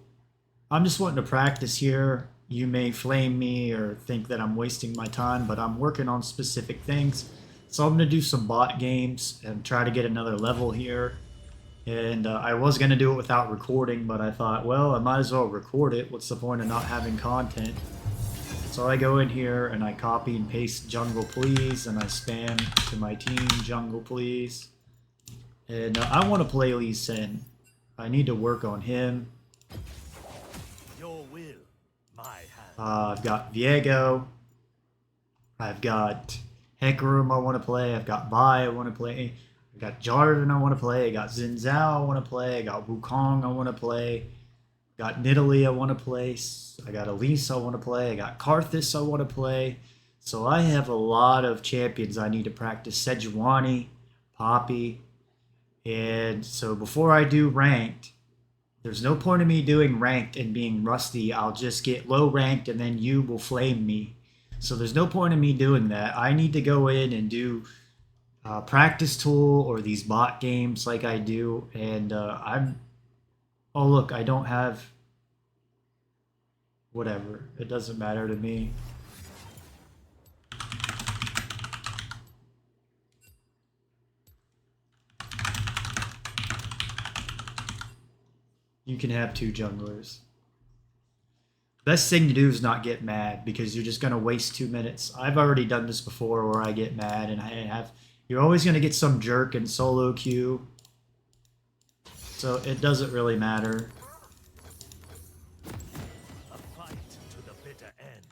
A: I'm just wanting to practice here. You may flame me or think that I'm wasting my time, but I'm working on specific things. So I'm going to do some bot games and try to get another level here. And I was going to do it without recording, but I thought, well, I might as well record it. What's the point of not having content? So I go in here and I copy and paste jungle please, and I spam to my team jungle please. And I want to play Lee Sin. I need to work on him.
C: Your will, my hand.
A: I've got Viego. I've got Hecarim I want to play. I've got Vi I want to play. I got Jarvan I want to play. I got Xin Zhao I want to play. I got Wukong I want to play. Got Nidalee I want to play. I got Elise I want to play. I got Karthus I want to play. So I have a lot of champions I need to practice. Sejuani, Poppy. And so before I do ranked, there's no point in me doing ranked and being rusty. I'll just get low ranked and then you will flame me. So there's no point in me doing that. I need to go in and do practice tool or these bot games like I do. And oh look, I don't have, whatever. It doesn't matter to me. You can have 2 junglers. Best thing to do is not get mad because you're just going to waste 2 minutes. I've already done this before where I get mad and you're always going to get some jerk in solo queue. So it doesn't really matter.
C: A fight to the bitter end.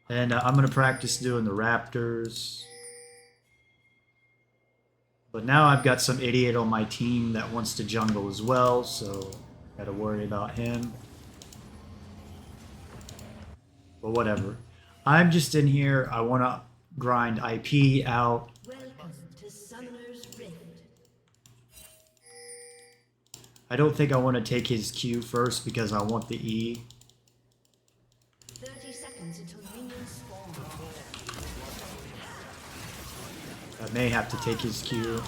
A: And I'm going to practice doing the Raptors. But now I've got some idiot on my team that wants to jungle as well, so gotta worry about him. But whatever. I'm just in here. I want to grind IP out.
B: Welcome to Summoner's Rift.
A: I don't think I want to take his Q first because I want the E.
B: 30 seconds until minions spawn.
A: I may have to take his Q.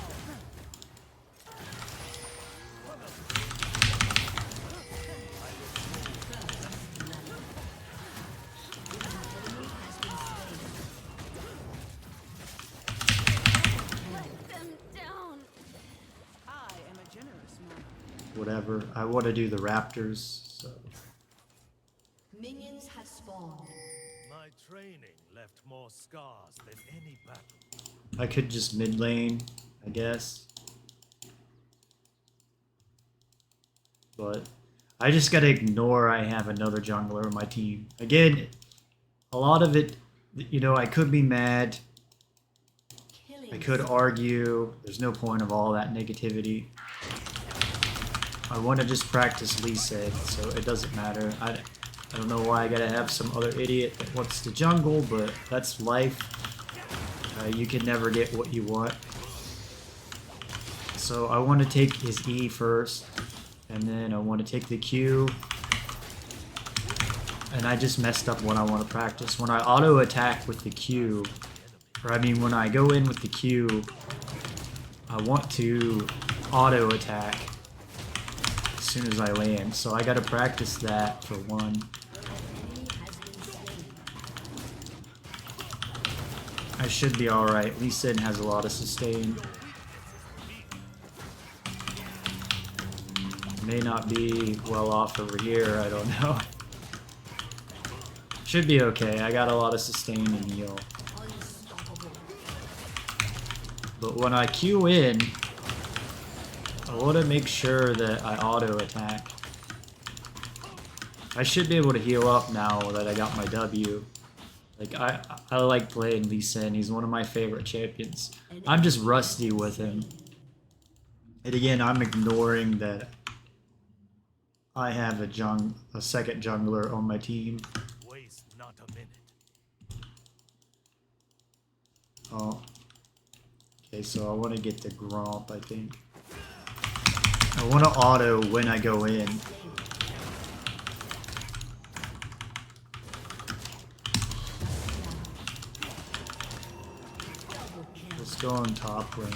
A: Whatever. I want to do the Raptors, so.
B: Minions have spawned.
C: My training left more scars than any battle.
A: I could just mid lane, I guess. But I just gotta ignore I have another jungler on my team. Again, a lot of it, you know, I could be mad. I could argue. There's no point of all that negativity. I want to just practice Lee Sin, so it doesn't matter. I don't know why I gotta have some other idiot that wants to jungle, but that's life. You can never get what you want. So I want to take his E first, and then I want to take the Q. And I just messed up what I want to practice. When I auto attack with the Q, or I mean when I go in with the Q, I want to auto attack as soon as I land. So I gotta practice that for one. I should be alright. Lee Sin has a lot of sustain. May not be well off over here, I don't know. Should be okay. I got a lot of sustain and heal. But when I Q in, I want to make sure that I auto attack. I should be able to heal up now that I got my W. Like I like playing Lee Sin. He's one of my favorite champions. I'm just rusty with him. And again, I'm ignoring that I have a second jungler on my team.
C: Waste not a minute.
A: Oh. Okay, so I want to get the Gromp, I think. I want to auto when I go in. Let's go on top lane.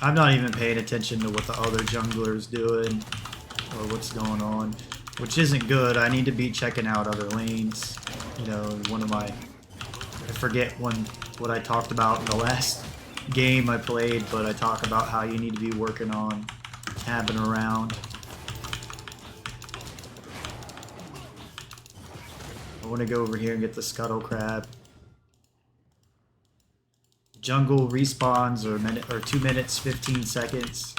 A: I'm not even paying attention to what the other jungler's doing or what's going on, which isn't good. I need to be checking out other lanes. You know, I forget what I talked about in the last game I played, but I talk about how you need to be working on tabbing around. I want to go over here and get the Scuttle Crab. Jungle respawns or 2 minutes 15 seconds.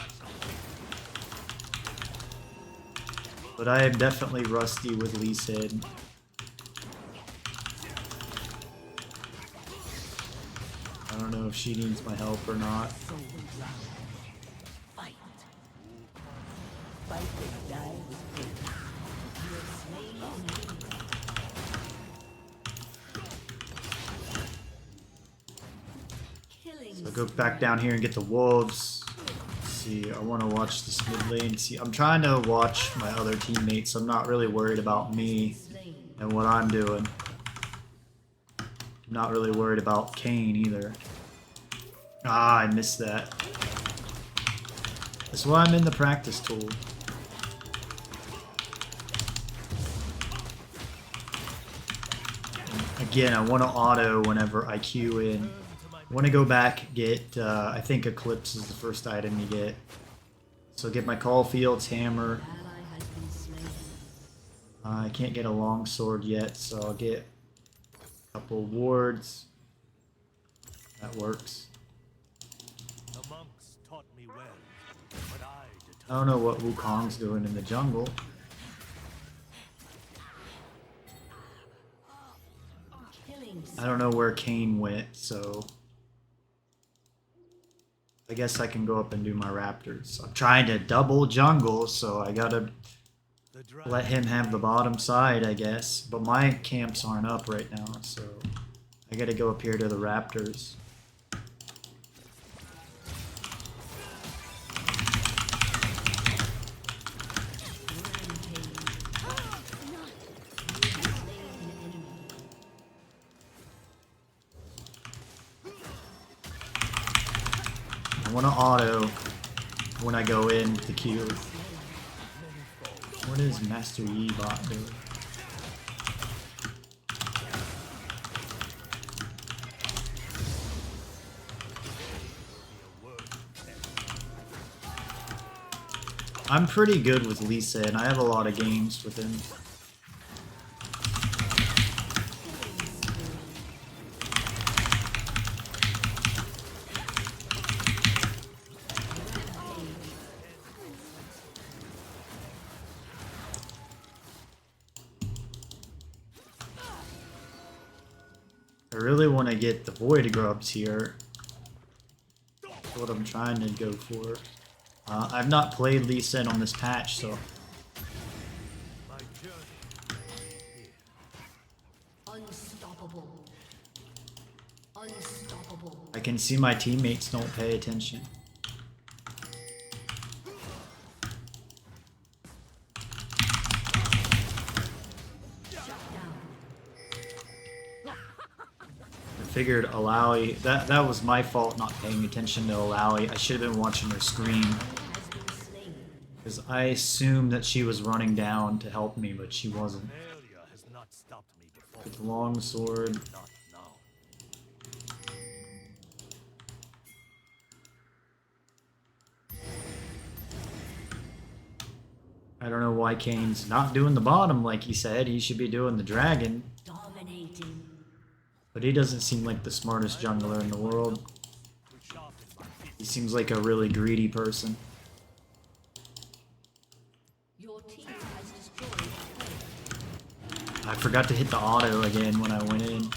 A: But I am definitely rusty with Lee Sin. I don't know if she needs my help or not.
D: Fight. Fight and die with faith.
A: So go back down here and get the wolves. Let's see, I want to watch this mid lane. See, I'm trying to watch my other teammates. I'm not really worried about me and what I'm doing. I'm not really worried about Kane either. Ah, I missed that. That's why I'm in the practice tool. And again, I want to auto whenever I queue in. I want to go back, get, I think Eclipse is the first item you get. So get my Caulfield's hammer.
B: Ally has been slain.
A: I can't get a longsword yet, so I'll get a couple wards. That works.
C: The monks taught me well, but
A: I don't know what Wukong's doing in the jungle.
B: Killing
A: I don't know where Kane went, so I guess I can go up and do my raptors. I'm trying to double jungle, so I gotta let him have the bottom side, I guess. But my camps aren't up right now, so I gotta go up here to the raptors. I want to auto when I go in the queue. What is Master Yi bot doing? I'm pretty good with Lee Sin. I have a lot of games with him. I really want to get the Void Grubs here. That's what I'm trying to go for. I've not played Lee Sin on this patch, so
B: unstoppable. Unstoppable.
A: I can see my teammates don't pay attention. I figured Alawi, that was my fault not paying attention to Alawi. I should have been watching her screen. Because I assumed that she was running down to help me, but she wasn't.
C: failure has not stopped me before.
A: With longsword.
C: Not now.
A: I don't know why Kane's not doing the bottom like he said. He should be doing the dragon.
B: Dominating.
A: But he doesn't seem like the smartest jungler in the world. He seems like a really greedy person.
B: Your team has destroyed a turret.
A: I forgot to hit the auto again when I went in.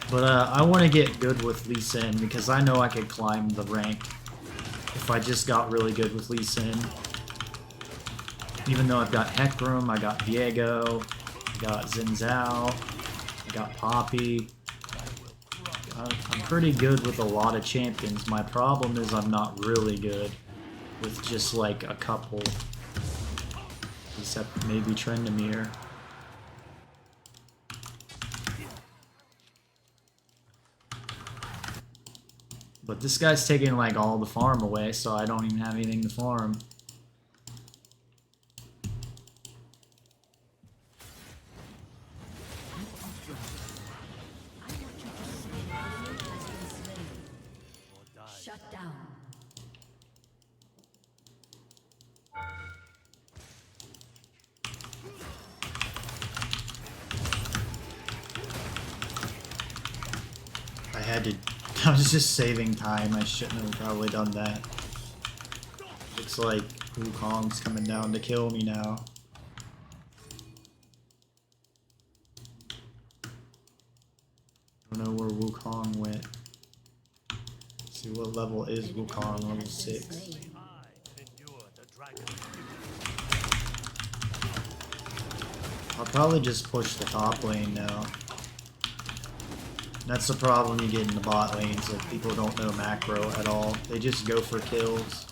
A: But I want to get good with Lee Sin because I know I could climb the rank if I just got really good with Lee Sin. Even though I've got Hecarim, I got Viego, I got Xin Zhao, I got Poppy. I'm pretty good with a lot of champions. My problem is I'm not really good with just like a couple. Except maybe Trendemir. But this guy's taking like all the farm away, so I don't even have anything to farm.
B: Shut down.
A: I had to... I was just saving time. I shouldn't have probably done that. Looks like Wukong's coming down to kill me now. I don't know where Wukong went. Let's see what level is Wukong, level 6. I'll probably just push the top lane now. That's the problem you get in the bot lanes, like people don't know macro at all. They just go for kills.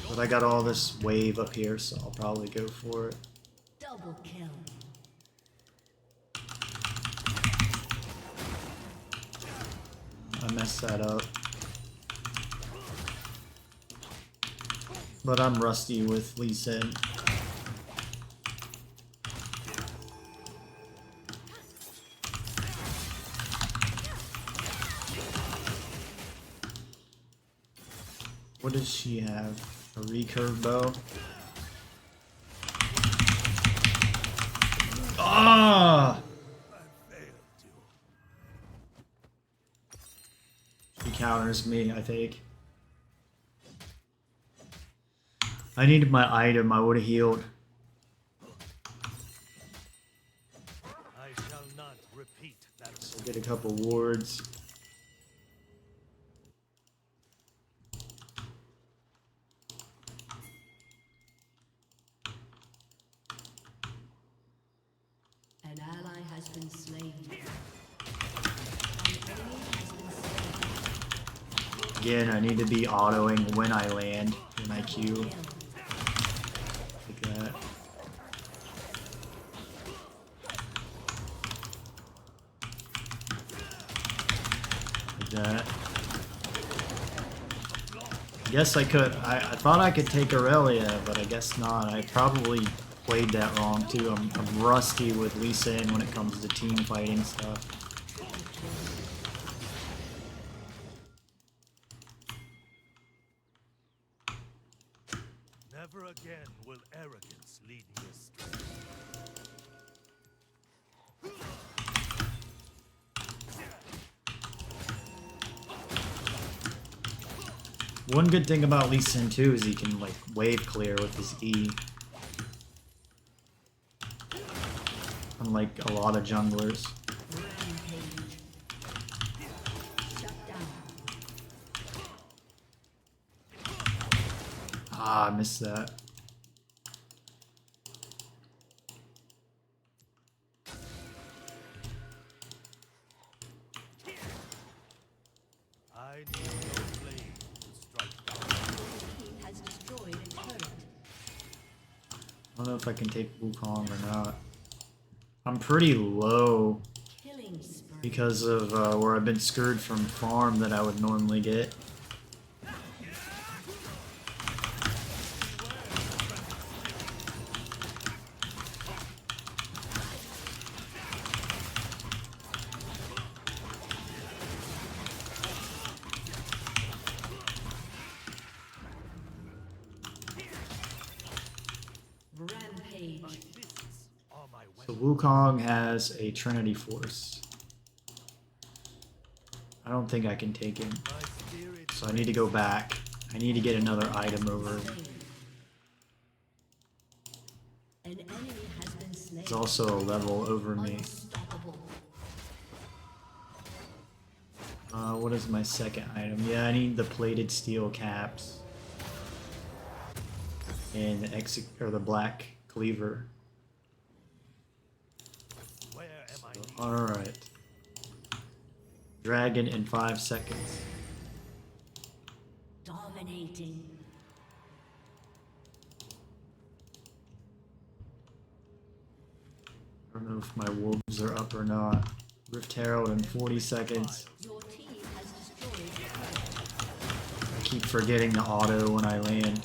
A: But I got all this wave up here, so I'll probably go for it.
B: Double kill.
A: I messed that up. But I'm rusty with Lee Sin. What does she have? A recurve bow? Ah! She counters me, I think. I needed my item, I would have healed.
C: I shall not repeat that.
A: So get a couple wards.
B: An ally has been slain. An enemy has been slain.
A: Again, I need to be autoing when I land, when I queue. Like that. Like that. I guess I could. I thought I could take Aurelia, but I guess not. I probably played that wrong too. I'm rusty with Lee Sin when it comes to team fighting stuff.
C: Never again will arrogance lead me astray.
A: One good thing about Lee Sin too is he can like wave clear with his E. Unlike a lot of junglers.
B: Rampage. Shut down.
A: Ah, I missed that.
C: I need no blade to strike down.
B: Your team has destroyed a turret.
A: I don't know if I can take Wukong or not. I'm pretty low
B: Killing spree.
A: because of where I've been screwed from farm that I would normally get.
B: Rampage.
C: Fists are my
A: So
C: weapon.
A: Wukong has a Trinity Force. I don't think I can take him.
C: My spirit
A: So I need to go back. I need to get another item over.
B: Slain. An enemy has been slain.
A: He's also a level over me.
B: Unstoppable.
A: What is my second item? Yeah, I need the plated steel caps. And the black cleaver.
C: where am I needed?
A: Alright. Dragon in 5 seconds.
B: Dominating.
A: I don't know if my wolves are up or not. Rift Herald in 40 seconds.
B: Your team has destroyed a turret.
A: I keep forgetting to auto when I land.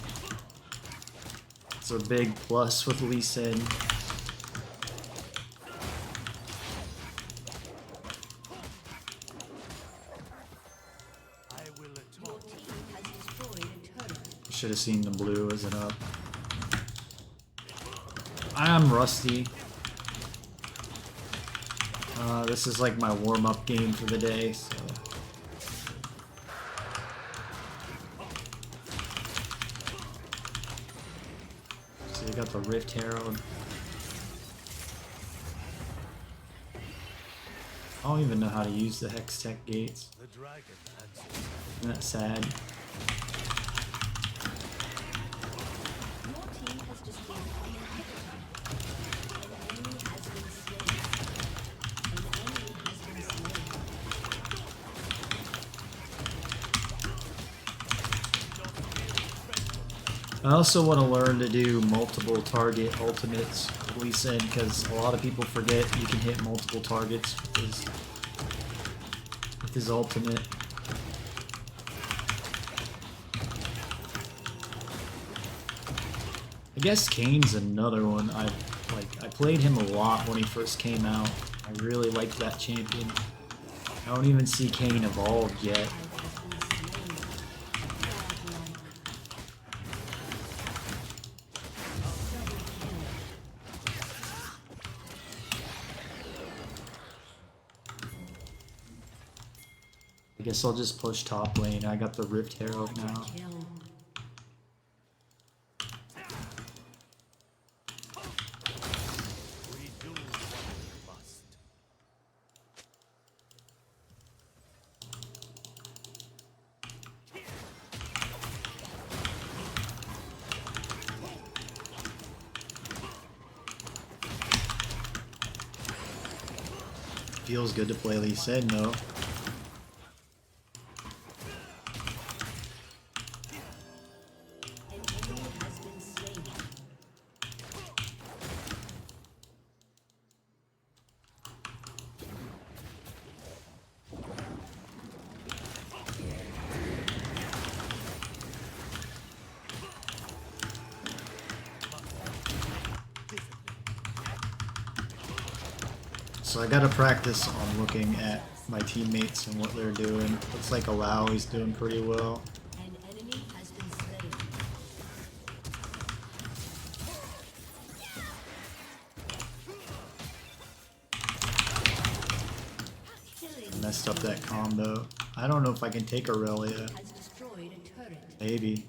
A: It's a big plus with Lee Sin.
C: I will
B: Your
C: atone.
B: team has destroyed a turret.
A: Should have seen the blue as it up. I'm rusty. This is like my warm-up game for the day, so. So you got the Rift Herald. I don't even know how to use the Hex Tech gates.
C: The dragon answers.
A: Isn't that sad?
B: Your team has destroyed an inhibitor. An enemy has been slain. An enemy has been slain.
A: I also want to learn to do multiple target ultimates with Lee Sin because a lot of people forget you can hit multiple targets with his ultimate. I guess Kane's another one. I played him a lot when he first came out. I really liked that champion. I don't even see Kane evolved yet. guess I'll just push top lane. I got the Rift Herald now.
B: Kill.
C: We do what we must.
A: Feels good to play Lee Sin though.
B: An enemy has been slain.
A: So I gotta practice on looking at my teammates and what they're doing. Looks like Alawi's doing pretty well.
B: An enemy has been slain. Killing
A: Messed up that combo. I don't know if I can take Aurelia.
B: has destroyed a turret.
A: Maybe.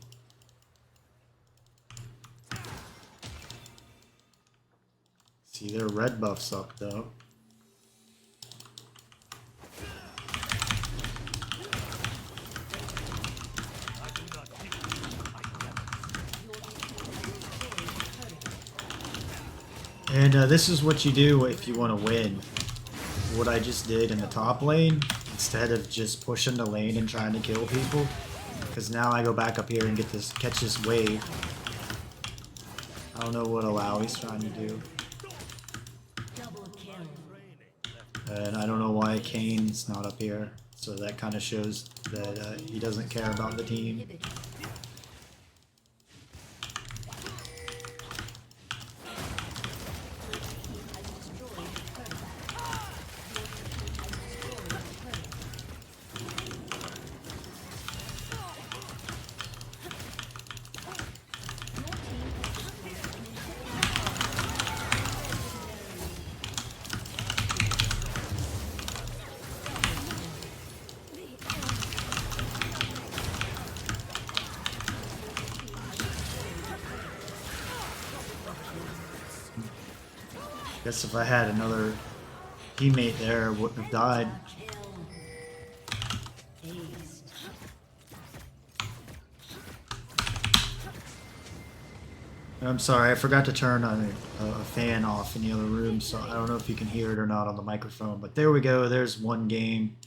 A: See, their red buff's up though. And this is what you do if you want to win. What I just did in the top lane, instead of just pushing the lane and trying to kill people. Because now I go back up here and get this, catch this wave. I don't know what Alawi's trying to do.
B: Double kill.
A: And I don't know why Kane's not up here. So that kind of shows that he doesn't care about the team.
B: Inhibitor. Has destroyed a turret. Has destroyed a turret. Your team has destroyed an
A: Guess if I had another teammate there, I wouldn't have died.
B: kill. Aced.
A: I'm sorry, I forgot to turn a fan off in the other room, so I don't know if you can hear it or not on the microphone. But there we go, there's one game.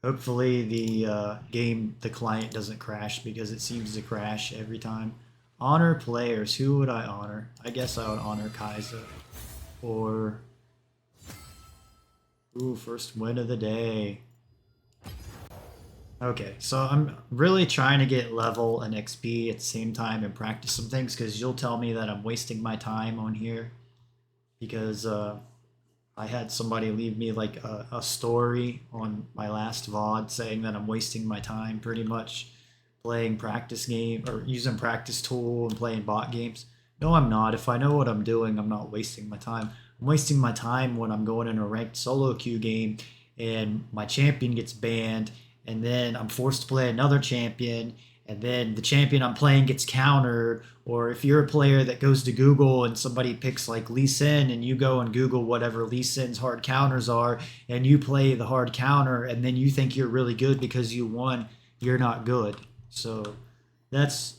A: Hopefully the client doesn't crash because it seems to crash every time. Honor players, who would I honor? I guess I would honor Kaiser. Or, ooh, first win of the day. Okay, so I'm really trying to get level and XP at the same time and practice some things because you'll tell me that I'm wasting my time on here because I had somebody leave me like a story on my last VOD saying that I'm wasting my time pretty much playing practice game or using practice tool and playing bot games. No, I'm not. If I know what I'm doing, I'm not wasting my time. I'm wasting my time when I'm going in a ranked solo queue game and my champion gets banned and then I'm forced to play another champion and then the champion I'm playing gets countered, or if you're a player that goes to Google and somebody picks like Lee Sin and you go and Google whatever Lee Sin's hard counters are and you play the hard counter and then you think you're really good because you won, you're not good. So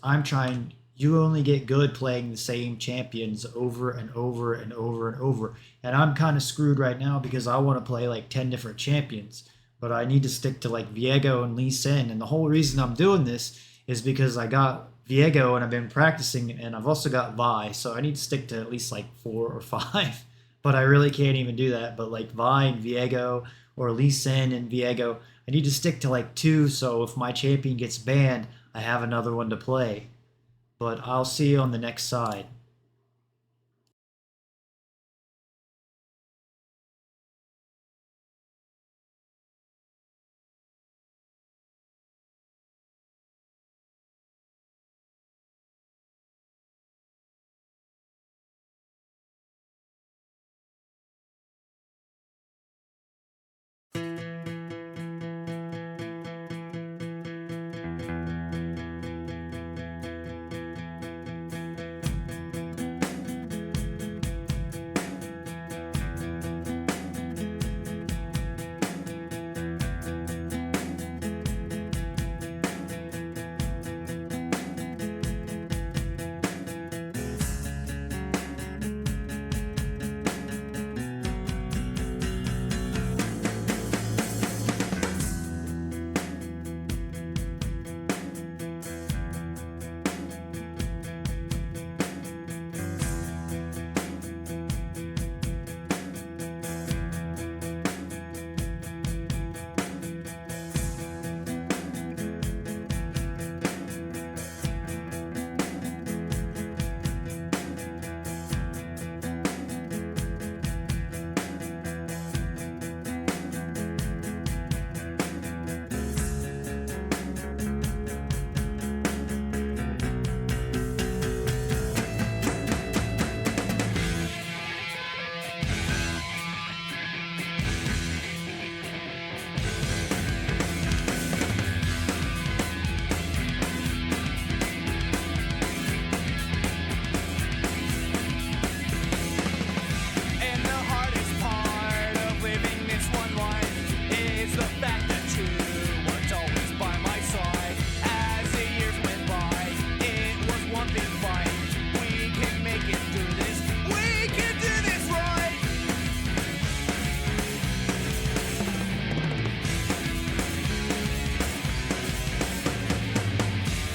A: I'm trying. You only get good playing the same champions over and over and over and over. And I'm kind of screwed right now because I want to play like 10 different champions. But I need to stick to like Viego and Lee Sin. And the whole reason I'm doing this is because I got Viego and I've been practicing and I've also got Vi. So I need to stick to at least like 4 or 5. But I really can't even do that. But like Vi and Viego or Lee Sin and Viego, I need to stick to like 2. So if my champion gets banned, I have another one to play. But I'll see you on the next side.
C: fact that you weren't always by my side. As the years went by, it was one big fight. We can make it through this. We can do this right.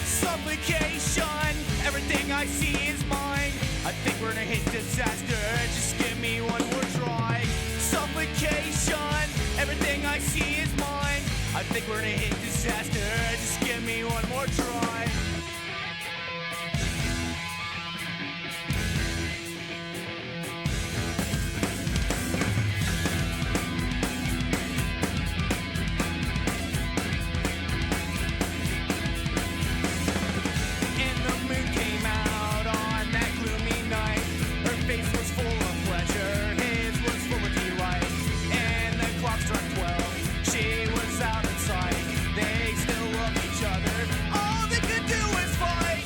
C: Suffocation. Everything I see is mine. I think we're gonna hit disaster. Just give me one more try. Suffocation. Everything I see is mine. I think we're gonna hit disaster. Just give me one more try. And the moon came out on that gloomy night. Her face was full of pleasure, his was full of delight. And the clock struck 12, she was out of sight. They still love each other, all they could do was fight.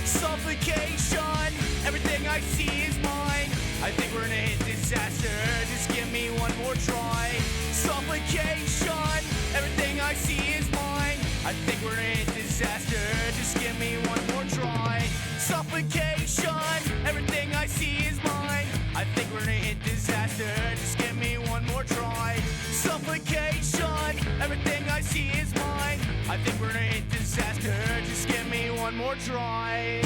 C: Suffocation, everything I see is mine. I think we're gonna hit disaster, just give me one more try. Suffocation, everything I see is mine. I think we're gonna hit disaster, just give me one more try. Suffocation, everything I see is mine. I think we're gonna hit disaster, just give me one more try. Suffocation, everything I see is mine. I think we're gonna hit disaster, just give me one more try.